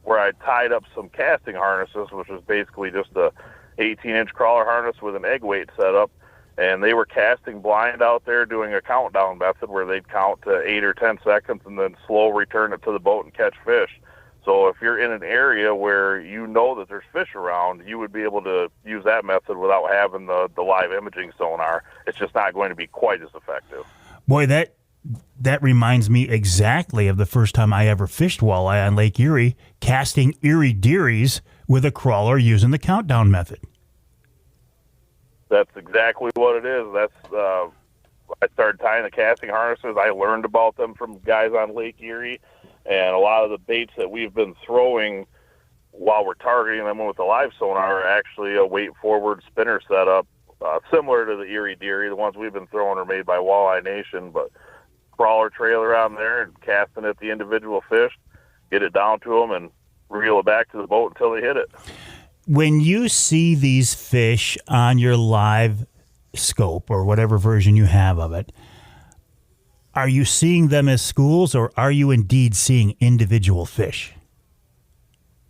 where I tied up some casting harnesses, which was basically just a 18-inch crawler harness with an egg weight setup, and they were casting blind out there doing a countdown method where they'd count to 8 or 10 seconds and then slow return it to the boat and catch fish. So if you're in an area where you know that there's fish around, you would be able to use that method without having the live imaging sonar. It's just not going to be quite as effective. Boy, that reminds me exactly of the first time I ever fished walleye on Lake Erie, casting Erie Dearies with a crawler using the countdown method. That's exactly what it is. I started tying the casting harnesses. I learned about them from guys on Lake Erie, and a lot of the baits that we've been throwing while we're targeting them with the live sonar are actually a weight forward spinner setup, similar to the Erie Deary. The ones we've been throwing are made by Walleye Nation, but crawler trailer on there and casting at the individual fish, get it down to them, and reel it back to the boat until they hit it. When you see these fish on your live scope or whatever version you have of it, are you seeing them as schools or are you indeed seeing individual fish?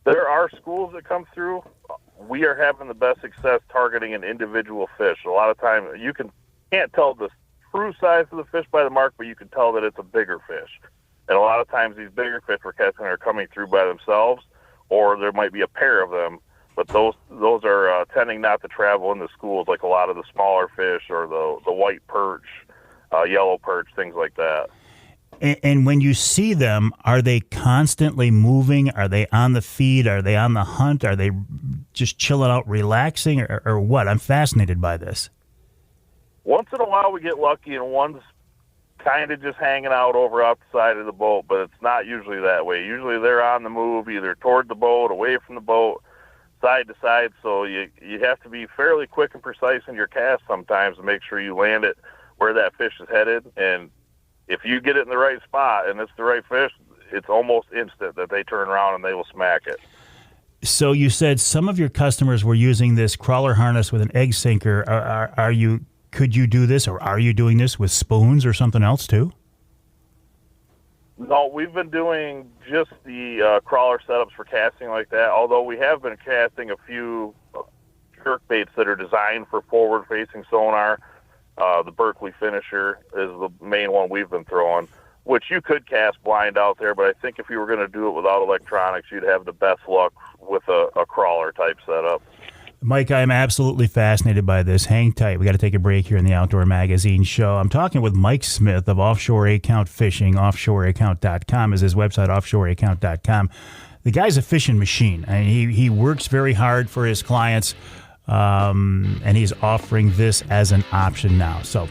There are schools that come through. We are having the best success targeting an individual fish. A lot of times you can't tell the true size of the fish by the mark, but you can tell that it's a bigger fish. And a lot of times these bigger fish we're catching are coming through by themselves, or there might be a pair of them. But those are tending not to travel in the schools like a lot of the smaller fish or the white perch, yellow perch, things like that. And when you see them, are they constantly moving? Are they on the feed? Are they on the hunt? Are they just chilling out, relaxing, or what? I'm fascinated by this. Once in a while we get lucky and one's kind of just hanging out over off the side of the boat, but it's not usually that way. Usually they're on the move, either toward the boat, away from the boat, side to side, so you have to be fairly quick and precise in your cast sometimes to make sure you land it where that fish is headed. And if you get it in the right spot and it's the right fish, it's almost instant that they turn around and they will smack it. So you said some of your customers were using this crawler harness with an egg sinker. Could you do this, or are you doing this with spoons or something else too? No, we've been doing just the crawler setups for casting like that, although we have been casting a few jerk baits that are designed for forward-facing sonar. The Berkeley Finisher is the main one we've been throwing, which you could cast blind out there, but I think if you were going to do it without electronics, you'd have the best luck with a crawler-type setup. Mike, I'm absolutely fascinated by this. Hang tight. We got to take a break here in the Outdoor Magazine show. I'm talking with Mike Smith of Offshore Account Fishing. OffshoreAccount.com is his website, OffshoreAccount.com. The guy's a fishing machine. I mean, he works very hard for his clients, and he's offering this as an option now. So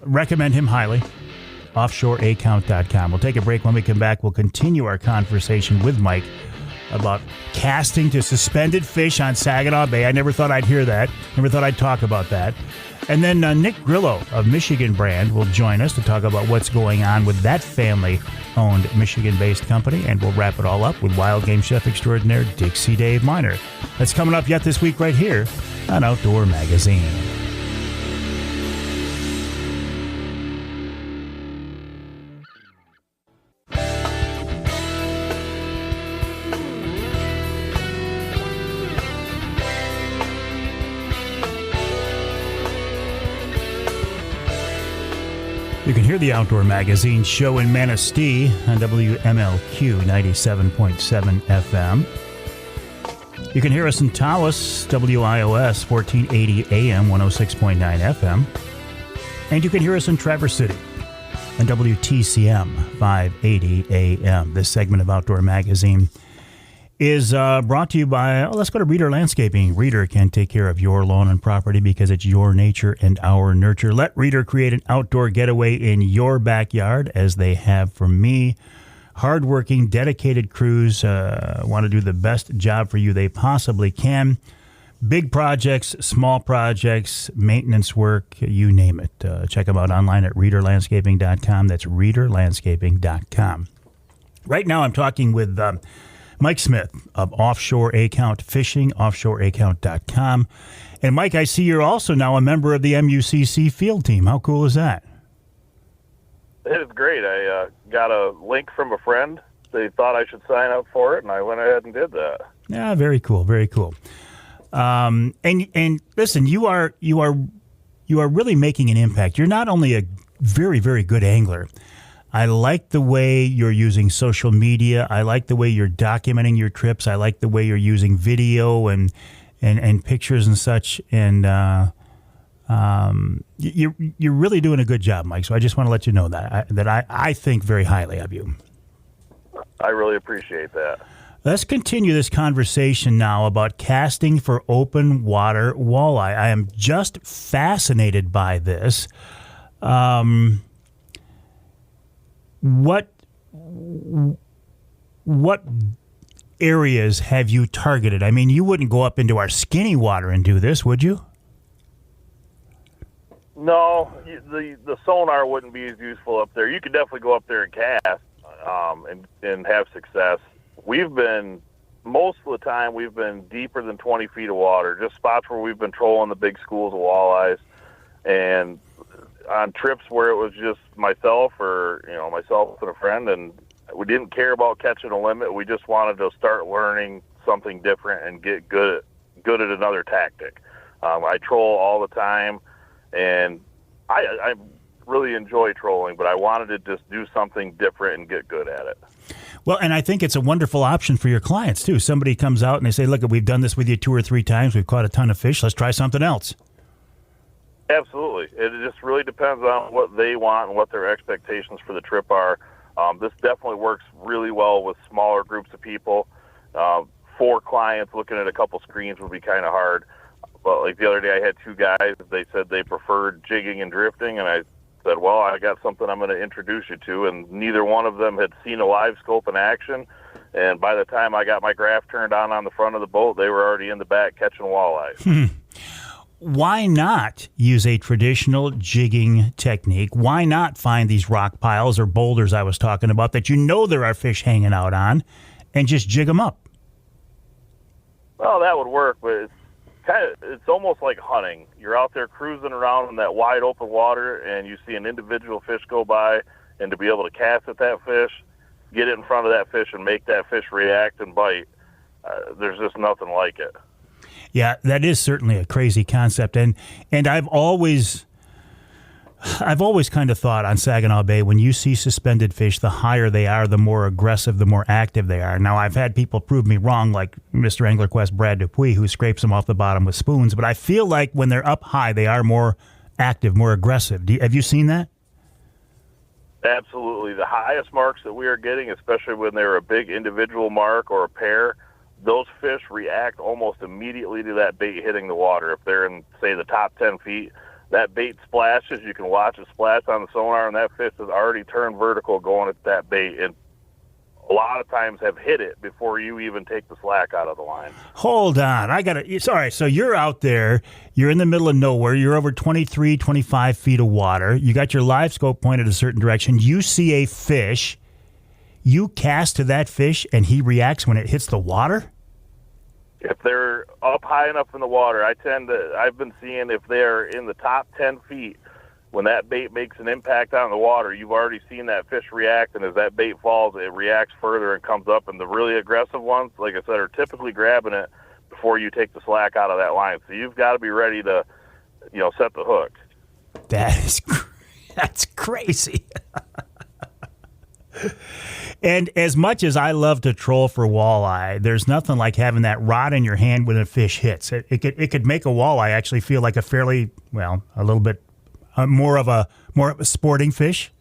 recommend him highly. OffshoreAccount.com. We'll take a break. When we come back, we'll continue our conversation with Mike about casting to suspended fish on Saginaw Bay. I never thought I'd hear that. Never thought I'd talk about that. And then Nick Grillo of Michigan Brand will join us to talk about what's going on with that family-owned Michigan-based company. And we'll wrap it all up with wild game chef extraordinaire Dixie Dave MInar. That's coming up yet this week right here on Outdoor Magazine. You can hear the Outdoor Magazine show in Manistee on WMLQ 97.7 FM. You can hear us in Tawas, WIOS 1480 AM 106.9 FM. And you can hear us in Traverse City on WTCM 580 AM. This segment of Outdoor Magazine is brought to you by, let's go to Reader Landscaping. Reader can take care of your lawn and property because it's your nature and our nurture. Let Reader create an outdoor getaway in your backyard, as they have for me. Hardworking, dedicated crews want to do the best job for you they possibly can. Big projects, small projects, maintenance work, you name it. Check them out online at readerlandscaping.com. That's readerlandscaping.com. Right now I'm talking with Mike Smith of Offshore Account Fishing, offshoreaccount.com. And Mike, I see you're also now a member of the MUCC field team. How cool is that? It is great. I got a link from a friend. They thought I should sign up for it, and I went ahead and did that. Yeah, very cool, very cool. And listen, you are really making an impact. You're not only a very, very good angler. I like the way you're using social media. I like the way you're documenting your trips. I like the way you're using video and pictures and such. And you're really doing a good job, Mike. So I just want to let you know that I think very highly of you. I really appreciate that. Let's continue this conversation now about casting for open water walleye. I am just fascinated by this. What areas have you targeted? I mean, you wouldn't go up into our skinny water and do this, would you? No, the sonar wouldn't be as useful up there. You could definitely go up there and cast and have success. Most of the time, we've been deeper than 20 feet of water, just spots where we've been trolling the big schools of walleyes. And on trips where it was just myself and a friend, and we didn't care about catching a limit. We just wanted to start learning something different and get good at another tactic. I troll all the time, and I really enjoy trolling, but I wanted to just do something different and get good at it. Well, and I think it's a wonderful option for your clients, too. Somebody comes out and they say, look, we've done this with you 2 or 3 times. We've caught a ton of fish. Let's try something else. Absolutely. It just really depends on what they want and what their expectations for the trip are. This definitely works really well with smaller groups of people. 4 clients looking at a couple screens would be kind of hard. But like the other day I had 2 guys, they said they preferred jigging and drifting, and I said, well, I got something I'm going to introduce you to, and neither one of them had seen a live scope in action. And by the time I got my graph turned on the front of the boat, they were already in the back catching walleyes. Why not use a traditional jigging technique? Why not find these rock piles or boulders I was talking about that you know there are fish hanging out on and just jig them up? Well, that would work, but it's almost like hunting. You're out there cruising around in that wide open water, and you see an individual fish go by, and to be able to cast at that fish, get it in front of that fish, and make that fish react and bite, there's just nothing like it. Yeah, that is certainly a crazy concept, and I've always kind of thought on Saginaw Bay, when you see suspended fish, the higher they are, the more aggressive, the more active they are. Now, I've had people prove me wrong, like Mr. AnglerQuest Brad Dupuis, who scrapes them off the bottom with spoons, but I feel like when they're up high, they are more active, more aggressive. Have you seen that? Absolutely. The highest marks that we are getting, especially when they're a big individual mark or a pair, those fish react almost immediately to that bait hitting the water. If they're in, say, the top 10 feet, that bait splashes. You can watch it splash on the sonar, and that fish has already turned vertical going at that bait, and a lot of times have hit it before you even take the slack out of the line. Hold on. Sorry. So you're out there, you're in the middle of nowhere, you're over 23, 25 feet of water, you got your live scope pointed a certain direction, you see a fish, you cast to that fish, and he reacts when it hits the water? If they're up high enough in the water, I've been seeing if they're in the top 10 feet, when that bait makes an impact on the water, you've already seen that fish react, and as that bait falls, it reacts further and comes up. And the really aggressive ones, like I said, are typically grabbing it before you take the slack out of that line. So you've got to be ready to, set the hook. That's crazy. And as much as I love to troll for walleye, there's nothing like having that rod in your hand when a fish hits. It could make a walleye actually feel like a fairly, well, a little bit more of a sporting fish.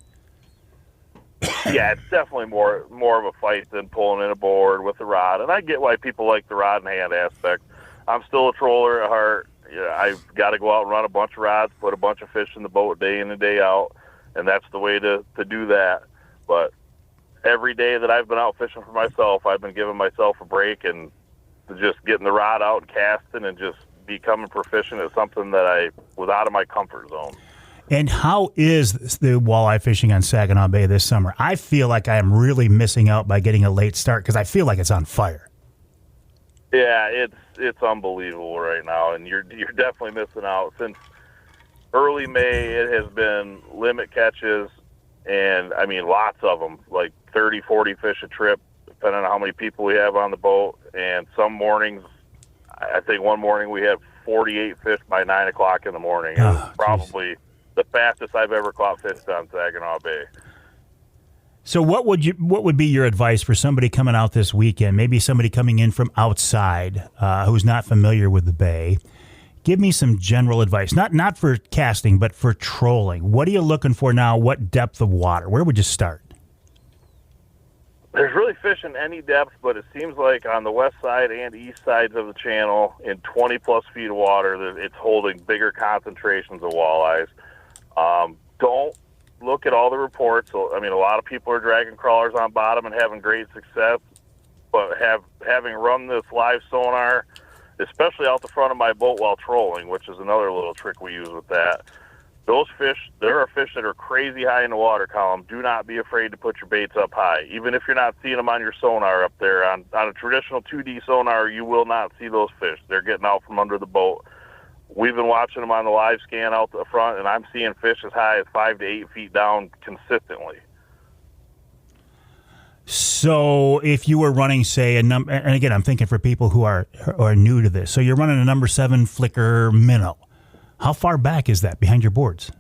Yeah, it's definitely more of a fight than pulling in a board with a rod. And I get why people like the rod and hand aspect. I'm still a troller at heart. Yeah, I've got to go out and run a bunch of rods, put a bunch of fish in the boat day in and day out, and that's the way to do that. But every day that I've been out fishing for myself, I've been giving myself a break and just getting the rod out and casting and just becoming proficient at something that was out of my comfort zone. And how is the walleye fishing on Saginaw Bay this summer? I feel like I am really missing out by getting a late start because I feel like it's on fire. Yeah, it's unbelievable right now, and you're definitely missing out. Since early May, it has been limit catches, and I mean lots of them, like 30, 40 fish a trip, depending on how many people we have on the boat. And some mornings, I think one morning we had 48 fish by 9 o'clock in the morning. It was probably the fastest I've ever caught fish on Saginaw Bay. So what would be your advice for somebody coming out this weekend, maybe somebody coming in from outside who's not familiar with the bay? Give me some general advice, not for casting, but for trolling. What are you looking for now? What depth of water? Where would you start? There's really fish in any depth, but it seems like on the west side and east sides of the channel, in 20-plus feet of water, it's holding bigger concentrations of walleyes. Don't look at all the reports. I mean, a lot of people are dragging crawlers on bottom and having great success, but having run this live sonar, especially out the front of my boat while trolling, which is another little trick we use with that, those fish, there are fish that are crazy high in the water column. Do not be afraid to put your baits up high. Even if you're not seeing them on your sonar up there, on a traditional 2D sonar, you will not see those fish. They're getting out from under the boat. We've been watching them on the live scan out the front, and I'm seeing fish as high as 5 to 8 feet down consistently. So if you were running, say, and again, I'm thinking for people who are new to this. So you're running a number 7 flicker minnow. How far back is that behind your boards?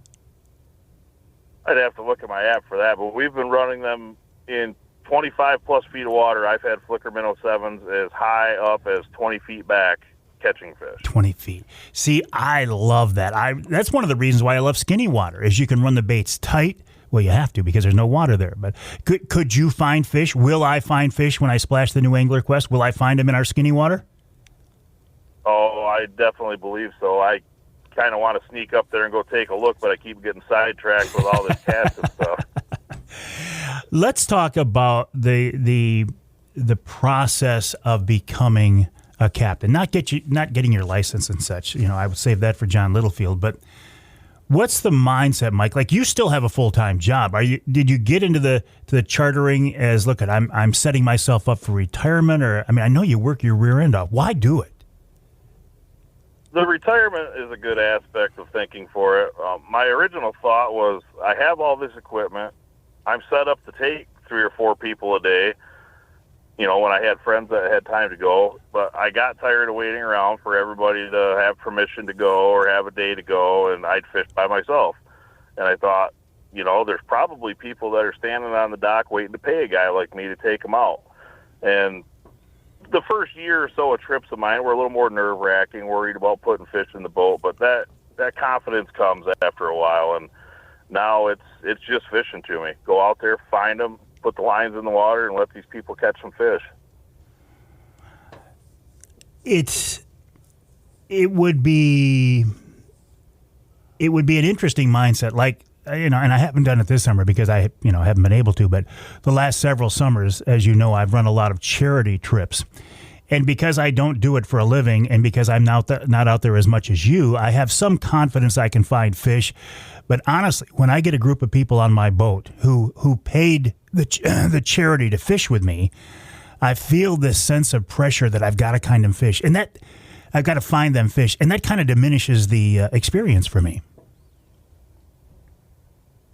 I'd have to look at my app for that, but we've been running them in 25-plus feet of water. I've had flicker minnow 7s as high up as 20 feet back catching fish. 20 feet. See, I love that. That's one of the reasons why I love skinny water, is you can run the baits tight. Well, you have to because there's no water there. But could you find fish? Will I find fish when I splash the New Angler Quest? Will I find them in our skinny water? Oh, I definitely believe so. I kind of want to sneak up there and go take a look, but I keep getting sidetracked with all this casting stuff. Let's talk about the process of becoming a captain. Not getting your license and such. You know, I would save that for John Littlefield. But what's the mindset, Mike? Like, you still have a full-time job. Did you get into the chartering as, look, I'm setting myself up for retirement? Or, I mean, I know you work your rear end off. Why do it? The retirement is a good aspect of thinking for it. My original thought was, I have all this equipment. I'm set up to take 3 or 4 people a day, you know, when I had friends that had time to go. But I got tired of waiting around for everybody to have permission to go or have a day to go, and I'd fish by myself. And I thought, you know, there's probably people that are standing on the dock waiting to pay a guy like me to take them out. And the first year or so of trips of mine were a little more nerve-wracking, worried about putting fish in the boat, but that confidence comes after a while, and now it's just fishing to me. Go out there, find them, put the lines in the water, and let these people catch some fish. It would be an interesting mindset, like, you know, and I haven't done it this summer because I, you know, haven't been able to, but the last several summers, as you know, I've run a lot of charity trips. And because I don't do it for a living and because I'm not out there as much as you, I have some confidence I can find fish. But honestly, when I get a group of people on my boat who paid the charity to fish with me, I feel this sense of pressure that I've got to kind them fish, and that I've got to find them fish, and that kind of diminishes the experience for me.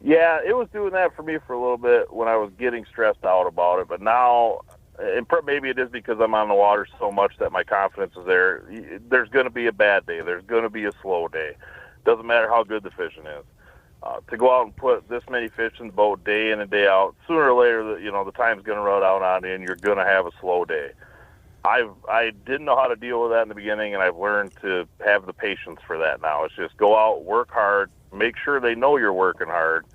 Yeah, it was doing that for me for a little bit when I was getting stressed out about it. But now, and maybe it is because I'm on the water so much that my confidence is there. There's going to be a bad day. There's going to be a slow day. Doesn't matter how good the fishing is. to go out and put this many fish in the boat day in and day out, sooner or later, the time's going to run out on you, and you're going to have a slow day. I didn't know how to deal with that in the beginning, and I've learned to have the patience for that now. It's just go out, work hard, make sure they know you're working hard,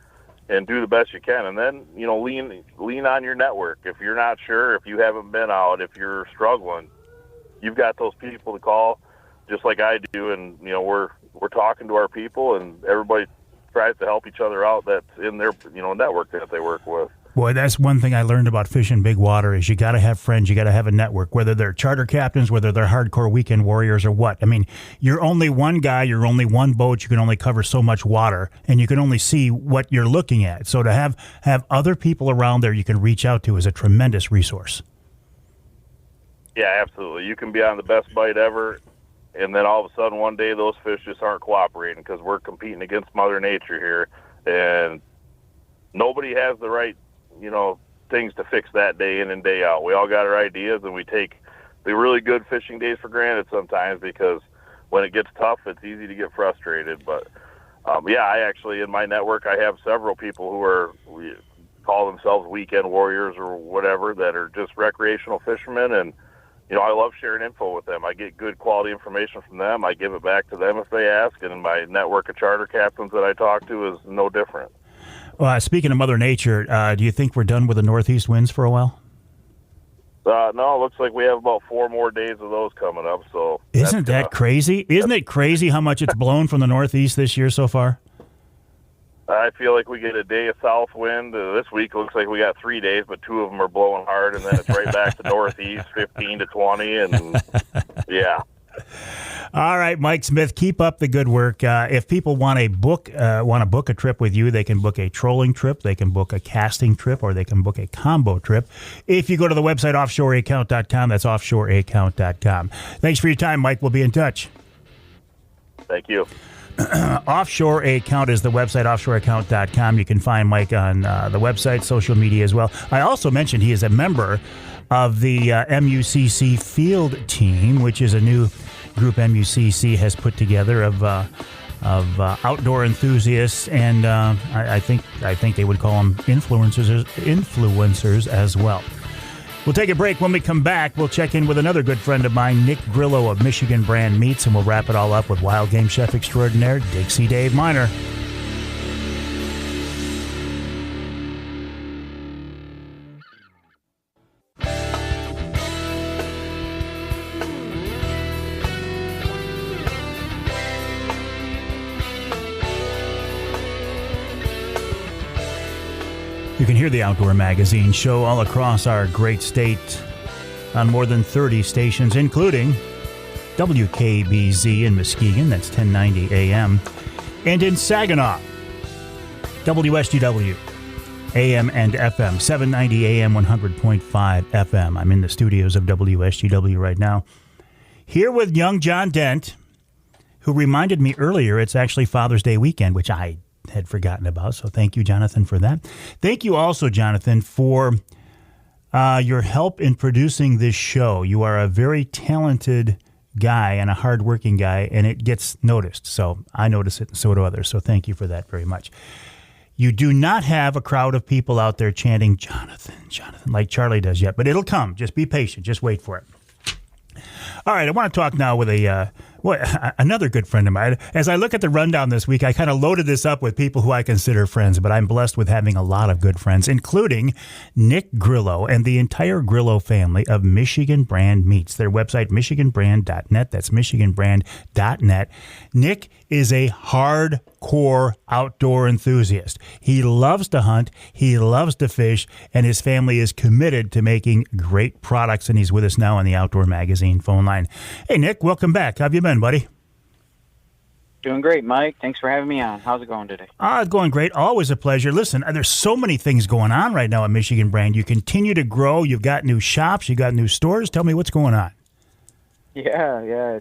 and do the best you can. And then, lean on your network. If you're not sure, if you haven't been out, if you're struggling, you've got those people to call, just like I do. And, we're talking to our people, and everybody tries to help each other out that's in their, network that they work with. Boy, that's one thing I learned about fishing big water is you got to have friends, you got to have a network, whether they're charter captains, whether they're hardcore weekend warriors or what. I mean, you're only one guy, you're only one boat, you can only cover so much water, and you can only see what you're looking at. So to have other people around there you can reach out to is a tremendous resource. Yeah, absolutely. You can be on the best bite ever, and then all of a sudden one day those fish just aren't cooperating because we're competing against Mother Nature here, and nobody has the right things to fix that day in and day out. We all got our ideas, and we take the really good fishing days for granted sometimes because when it gets tough, it's easy to get frustrated. But I actually, in my network, I have several people who call themselves weekend warriors or whatever that are just recreational fishermen, and I love sharing info with them. I get good quality information from them. I give it back to them if they ask, and my network of charter captains that I talk to is no different. Speaking of Mother Nature, do you think we're done with the northeast winds for a while? No, it looks like we have about 4 more days of those coming up. So isn't that crazy? Isn't it crazy how much it's blown from the northeast this year so far? I feel like we get a day of south wind. This week looks like we got 3 days, but 2 of them are blowing hard, and then it's right back to northeast, 15 to 20, and yeah. All right, Mike Smith, keep up the good work. If people want to book a trip with you, they can book a trolling trip, they can book a casting trip, or they can book a combo trip. If you go to the website offshoreaccount.com, that's offshoreaccount.com. Thanks for your time, Mike. We'll be in touch. Thank you. Offshore Account is the website, offshoreaccount.com. You can find Mike on the website, social media as well. I also mentioned he is a member of the MUCC field team, which is a new group MUCC has put together of outdoor enthusiasts, and I think they would call them influencers as well. We'll take a break. When we come back, we'll check in with another good friend of mine, Nick Grillo of Michigan Brand Meats, and we'll wrap it all up with wild game chef extraordinaire Dixie Dave MInar. You can hear the Outdoor Magazine show all across our great state on more than 30 stations, including WKBZ in Muskegon, that's 1090 AM, and in Saginaw, WSGW, AM and FM, 790 AM, 100.5 FM. I'm in the studios of WSGW right now, here with young John Dent, who reminded me earlier it's actually Father's Day weekend, which I had forgotten about. So thank you, Jonathan, for that. Thank you also, Jonathan, for your help in producing this show. You are a very talented guy and a hardworking guy, and it gets noticed. So I notice it, and so do others. So thank you for that very much. You do not have a crowd of people out there chanting, Jonathan, Jonathan, like Charlie does yet, but it'll come. Just be patient. Just wait for it. All right, I want to talk now with another good friend of mine. As I look at the rundown this week, I kind of loaded this up with people who I consider friends, but I'm blessed with having a lot of good friends, including Nick Grillo and the entire Grillo family of Michigan Brand Meats. Their website, michiganbrand.net. That's michiganbrand.net. Nick is a hardcore outdoor enthusiast. He loves to hunt, he loves to fish, and his family is committed to making great products, and he's with us now on the Outdoor Magazine phone line. Hey, Nick, welcome back. How have you been, buddy? Doing great, Mike. Thanks for having me on. How's it going today? It's going great. Always a pleasure. Listen, there's so many things going on right now at Michigan Brand. You continue to grow. You've got new shops. You got new stores. Tell me what's going on. Yeah.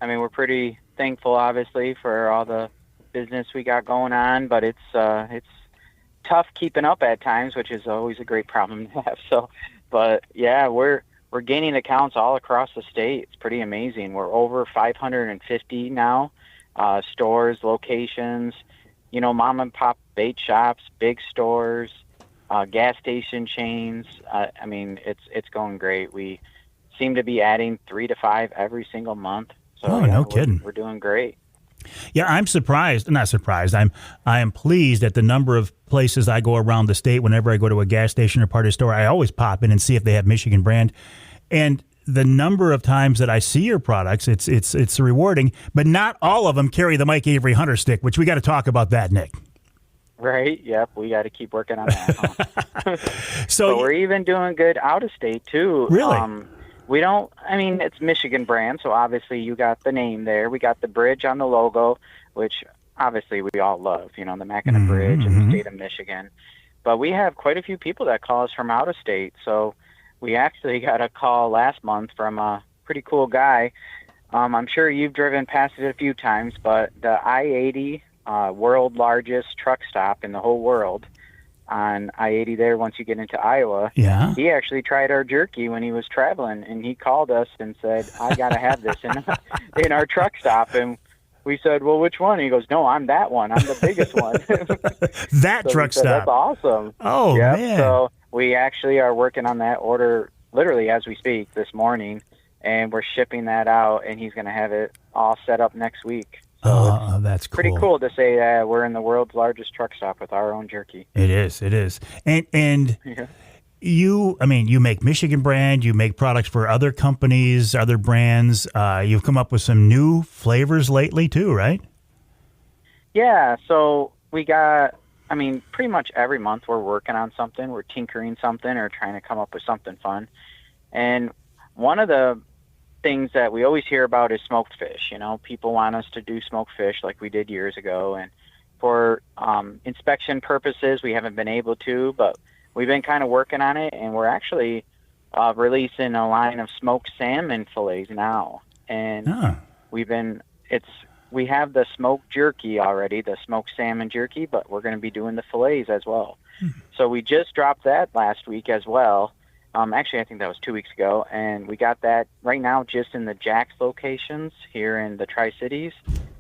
We're pretty thankful, obviously, for all the business we got going on, but it's tough keeping up at times, which is always a great problem to have. So, but yeah, we're gaining accounts all across the state. It's pretty amazing. We're over 550 now, stores, locations, mom and pop bait shops, big stores, gas station chains. I mean, it's going great. We seem to be adding 3 to 5 every single month. So no kidding. We're doing great. Yeah, I'm surprised. Not surprised. I am pleased at the number of places I go around the state. Whenever I go to a gas station or part of the store, I always pop in and see if they have Michigan brand. And the number of times that I see your products, it's rewarding. But not all of them carry the Mike Avery Hunter Stick, which we got to talk about that, Nick. Right. Yep. We got to keep working on that. Huh? So but we're even doing good out of state too. Really? We don't, I mean, it's Michigan brand, so obviously you got the name there. We got the bridge on the logo, which obviously we all love, the Mackinac Bridge in the state of Michigan. But we have quite a few people that call us from out of state. So we actually got a call last month from a pretty cool guy. I'm sure you've driven past it a few times, but the I-80, world largest truck stop in the whole world, on I-80 there once you get into Iowa. Yeah. He actually tried our jerky when he was traveling, and he called us and said, I got to have this in our truck stop. And we said, well, which one? And he goes, no, I'm that one. I'm the biggest one. That truck stop. That's awesome. Oh, yep. man. So we actually are working on that order literally as we speak this morning, and we're shipping that out, and he's going to have it all set up next week. So that's cool. Pretty cool to say that we're in the world's largest truck stop with our own jerky. It is. And Yeah. you make Michigan brand, you make products for other companies, other brands. You've come up with some new flavors lately too, right? Yeah, so we got, pretty much every month we're working on something. We're tinkering something or trying to come up with something fun. And one of the things that we always hear about is smoked fish. People want us to do smoked fish like we did years ago, and for inspection purposes we haven't been able to, but we've been kind of working on it, and we're actually releasing a line of smoked salmon fillets now. And we have the smoked jerky already, the smoked salmon jerky, but we're going to be doing the fillets as well. So we just dropped that last week as well. Actually, I think that was 2 weeks ago, and we got that right now just in the Jack's locations here in the Tri-Cities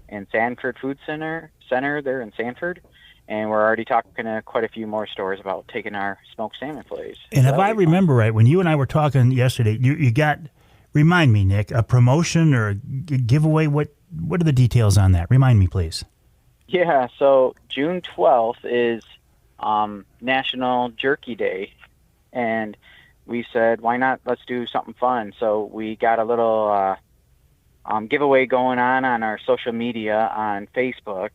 and Sanford Food Center there in Sanford, and we're already talking to quite a few more stores about taking our smoked salmon fillets. And if I remember right, when you and I were talking yesterday, you got, remind me, Nick, a promotion or a giveaway. What are the details on that? Remind me, please. Yeah, so June 12th is National Jerky Day, and we said, why not? Let's do something fun. So we got a little giveaway going on our social media on Facebook.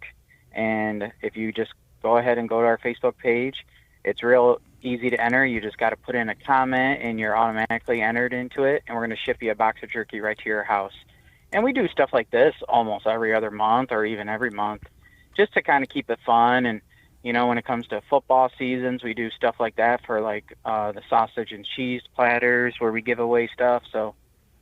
And if you just go ahead and go to our Facebook page, it's real easy to enter. You just got to put in a comment, and you're automatically entered into it. And we're going to ship you a box of jerky right to your house. And we do stuff like this almost every other month or even every month, just to kind of keep it fun. And when it comes to football seasons, we do stuff like that for the sausage and cheese platters where we give away stuff. So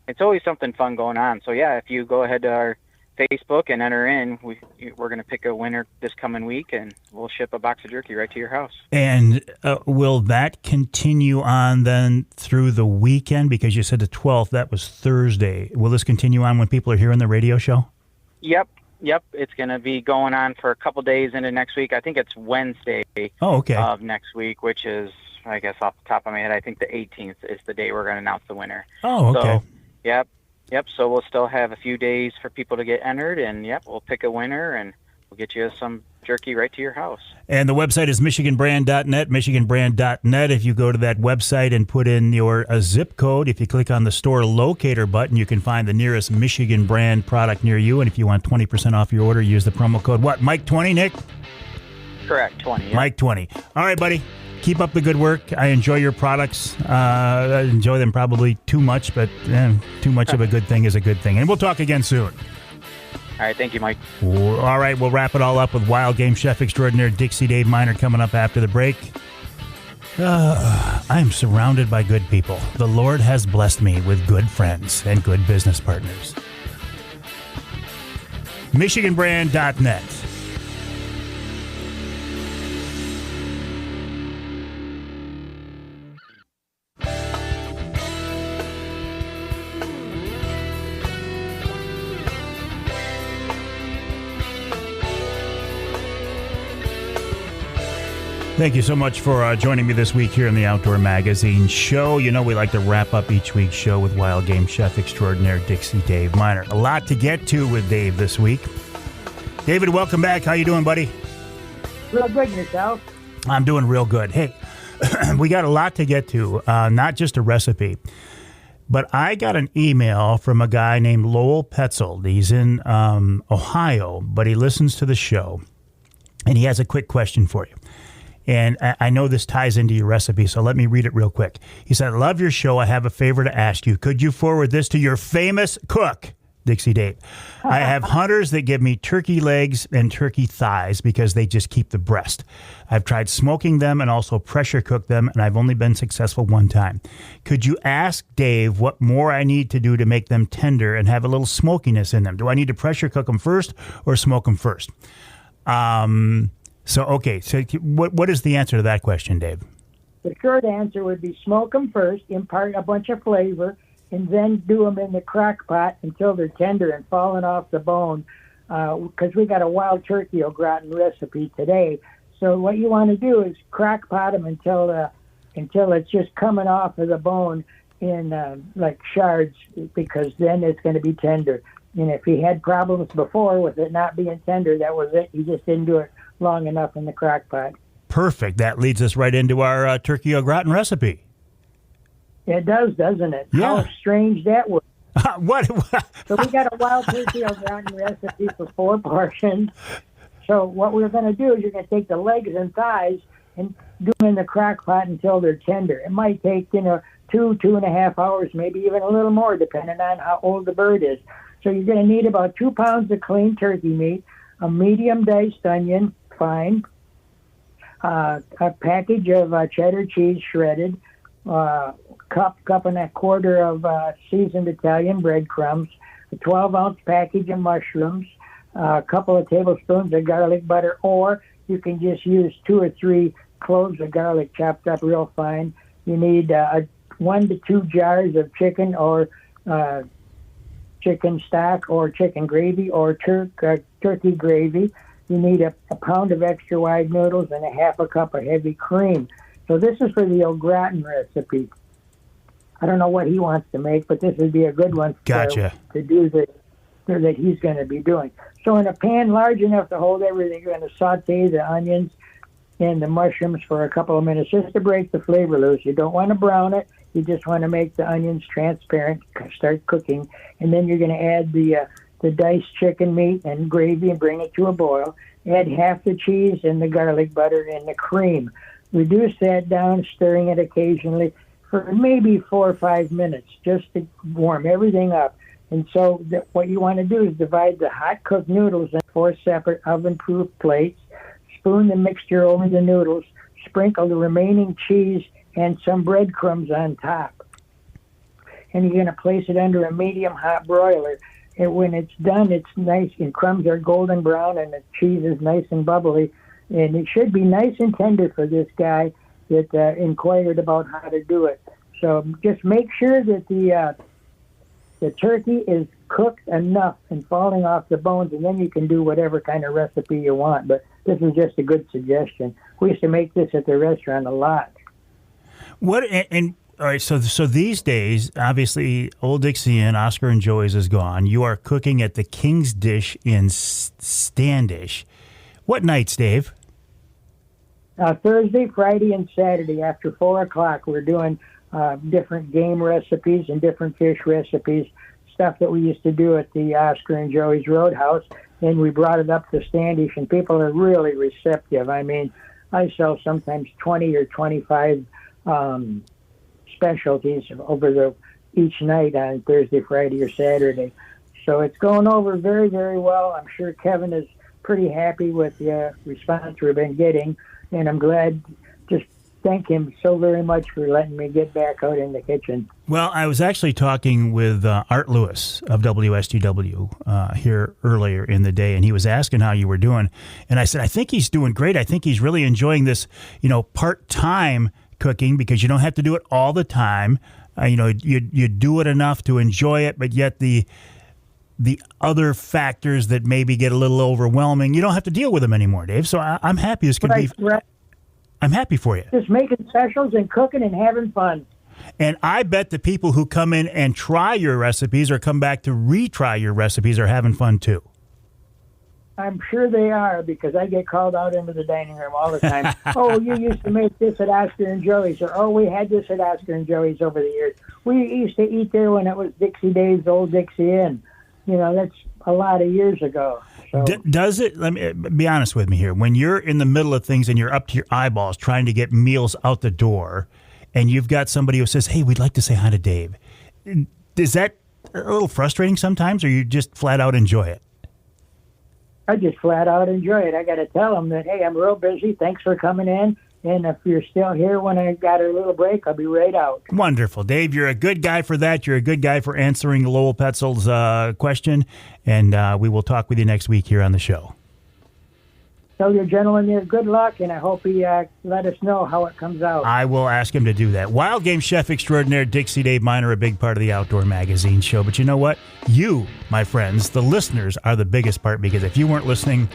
it's always something fun going on. So yeah, if you go ahead to our Facebook and enter in, we're going to pick a winner this coming week, and we'll ship a box of jerky right to your house. And will that continue on then through the weekend? Because you said the 12th, that was Thursday. Will this continue on when people are hearing the radio show? Yep. It's going to be going on for a couple days into next week. I think it's Wednesday of next week, which is, I guess, off the top of my head, I think the 18th is the day we're going to announce the winner. Oh, okay. So, yep. So we'll still have a few days for people to get entered, and we'll pick a winner, and we'll get you some jerky right to your house. And the website is michiganbrand.net, michiganbrand.net. If you go to that website and put in your zip code, if you click on the store locator button, you can find the nearest Michigan brand product near you. And if you want 20% off your order, use the promo code, what, Mike20, Nick? Correct, 20. Mike20. All right, buddy. Keep up the good work. I enjoy your products. I enjoy them probably too much, but too much of a good thing is a good thing. And we'll talk again soon. All right, thank you, Mike. All right, we'll wrap it all up with wild game chef extraordinaire Dixie Dave MInar coming up after the break. I am surrounded by good people. The Lord has blessed me with good friends and good business partners. MichiganBrand.net. Thank you so much for joining me this week here in the Outdoor Magazine show. You know, we like to wrap up each week's show with wild game chef extraordinaire Dixie Dave MInar. A lot to get to with Dave this week. David, welcome back. How you doing, buddy? Real good, yourself? I'm doing real good. Hey, we got a lot to get to, not just a recipe. But I got an email from a guy named Lowell Petzold. He's in Ohio, but he listens to the show. And he has a quick question for you. And I know this ties into your recipe, so let me read it real quick. He said, I love your show. I have a favor to ask you. Could you forward this to your famous cook, Dixie Dave? I have hunters that give me turkey legs and turkey thighs because they just keep the breast. I've tried smoking them and also pressure cook them, and I've only been successful one time. Could you ask Dave what more I need to do to make them tender and have a little smokiness in them? Do I need to pressure cook them first or smoke them first? So what is the answer to that question, Dave? The short answer would be smoke them first, impart a bunch of flavor, and then do them in the crock pot until they're tender and falling off the bone, because we got a wild turkey au gratin recipe today. So what you want to do is crock pot them until it's just coming off of the bone in like shards, because then it's going to be tender. And if he had problems before with it not being tender, that was it. He just didn't do it long enough in the crock pot. Perfect. That leads us right into our turkey au gratin recipe. It does, doesn't it? Yeah. How strange that was. What? So we got a wild turkey au gratin recipe for 4 portions. So what we're going to do is you're going to take the legs and thighs and do them in the crock pot until they're tender. It might take, 2.5 hours, maybe even a little more, depending on how old the bird is. So you're going to need about 2 pounds of clean turkey meat, a medium diced onion, fine, a package of cheddar cheese shredded, cup and a quarter of seasoned Italian breadcrumbs, a 12-ounce package of mushrooms, a couple of tablespoons of garlic butter, or you can just use 2 or 3 cloves of garlic chopped up real fine. You need 1 to 2 jars of chicken or chicken stock or chicken gravy or turkey gravy. You need a pound of extra wide noodles and a half a cup of heavy cream. So this is for the au gratin recipe. I don't know what he wants to make, but this would be a good one Gotcha. to do that he's going to be doing. So in a pan large enough to hold everything, you're going to saute the onions and the mushrooms for a couple of minutes just to break the flavor loose. You don't want to brown it. You just want to make the onions transparent, start cooking, and then you're going to add the diced chicken meat and gravy and bring it to a boil. Add half the cheese and the garlic butter and the cream. Reduce that down, stirring it occasionally for maybe 4 or 5 minutes just to warm everything up. And so what you want to do is divide the hot cooked noodles in 4 separate oven-proof plates, spoon the mixture over the noodles, sprinkle the remaining cheese and some breadcrumbs on top. And you're going to place it under a medium hot broiler. And when it's done, it's nice, and crumbs are golden brown, and the cheese is nice and bubbly. And it should be nice and tender for this guy that inquired about how to do it. So just make sure that the turkey is cooked enough and falling off the bones, and then you can do whatever kind of recipe you want. But this is just a good suggestion. We used to make this at the restaurant a lot. All right, so these days, obviously, Old Dixie and Oscar and Joey's is gone. You are cooking at the King's Dish in Standish. What nights, Dave? Thursday, Friday, and Saturday after 4 o'clock. We're doing different game recipes and different fish recipes, stuff that we used to do at the Oscar and Joey's Roadhouse. And we brought it up to Standish, and people are really receptive. I mean, I sell sometimes 20 or 25 specialties over each night on Thursday, Friday, or Saturday. So it's going over very, very well. I'm sure Kevin is pretty happy with the response we've been getting, and I'm glad. Just thank him so very much for letting me get back out in the kitchen. Well, I was actually talking with Art Lewis of WSTW here earlier in the day, and he was asking how you were doing. And I said, I think he's doing great. I think he's really enjoying this, part-time cooking, because you don't have to do it all the time. You do it enough to enjoy it, but yet the other factors that maybe get a little overwhelming, you don't have to deal with them anymore, Dave. So I'm happy this can be. I'm happy for you. Just making specials and cooking and having fun. And I bet the people who come in and try your recipes or come back to retry your recipes are having fun too. I'm sure they are, because I get called out into the dining room all the time. Oh, you used to make this at Oscar and Joey's, or oh, we had this at Oscar and Joey's over the years. We used to eat there when it was Dixie Dave's Old Dixie Inn. You know, that's a lot of years ago. So. Does it, let me be honest with me here, when you're in the middle of things and you're up to your eyeballs trying to get meals out the door, and you've got somebody who says, hey, we'd like to say hi to Dave, is that a little frustrating sometimes, or you just flat out enjoy it? I just flat out enjoy it. I got to tell them that, hey, I'm real busy. Thanks for coming in. And if you're still here when I got a little break, I'll be right out. Wonderful. Dave, you're a good guy for that. You're a good guy for answering Lowell Petzel's question. And we will talk with you next week here on the show. Tell your gentleman there good luck, and I hope he let us know how it comes out. I will ask him to do that. Wild Game Chef Extraordinaire Dixie Dave MInar, a big part of the Outdoor Magazine show. But you know what? You, my friends, the listeners, are the biggest part, because if you weren't listening,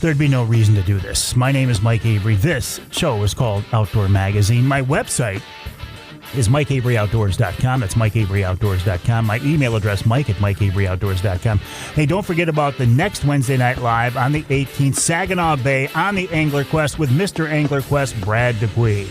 there'd be no reason to do this. My name is Mike Avery. This show is called Outdoor Magazine. My website is MikeAveryOutdoors.com. That's MikeAveryOutdoors.com. My email address, Mike@MikeAveryOutdoors.com. Hey, don't forget about the next Wednesday Night Live on the 18th, Saginaw Bay on the Angler Quest with Mr. Angler Quest, Brad Dupuis.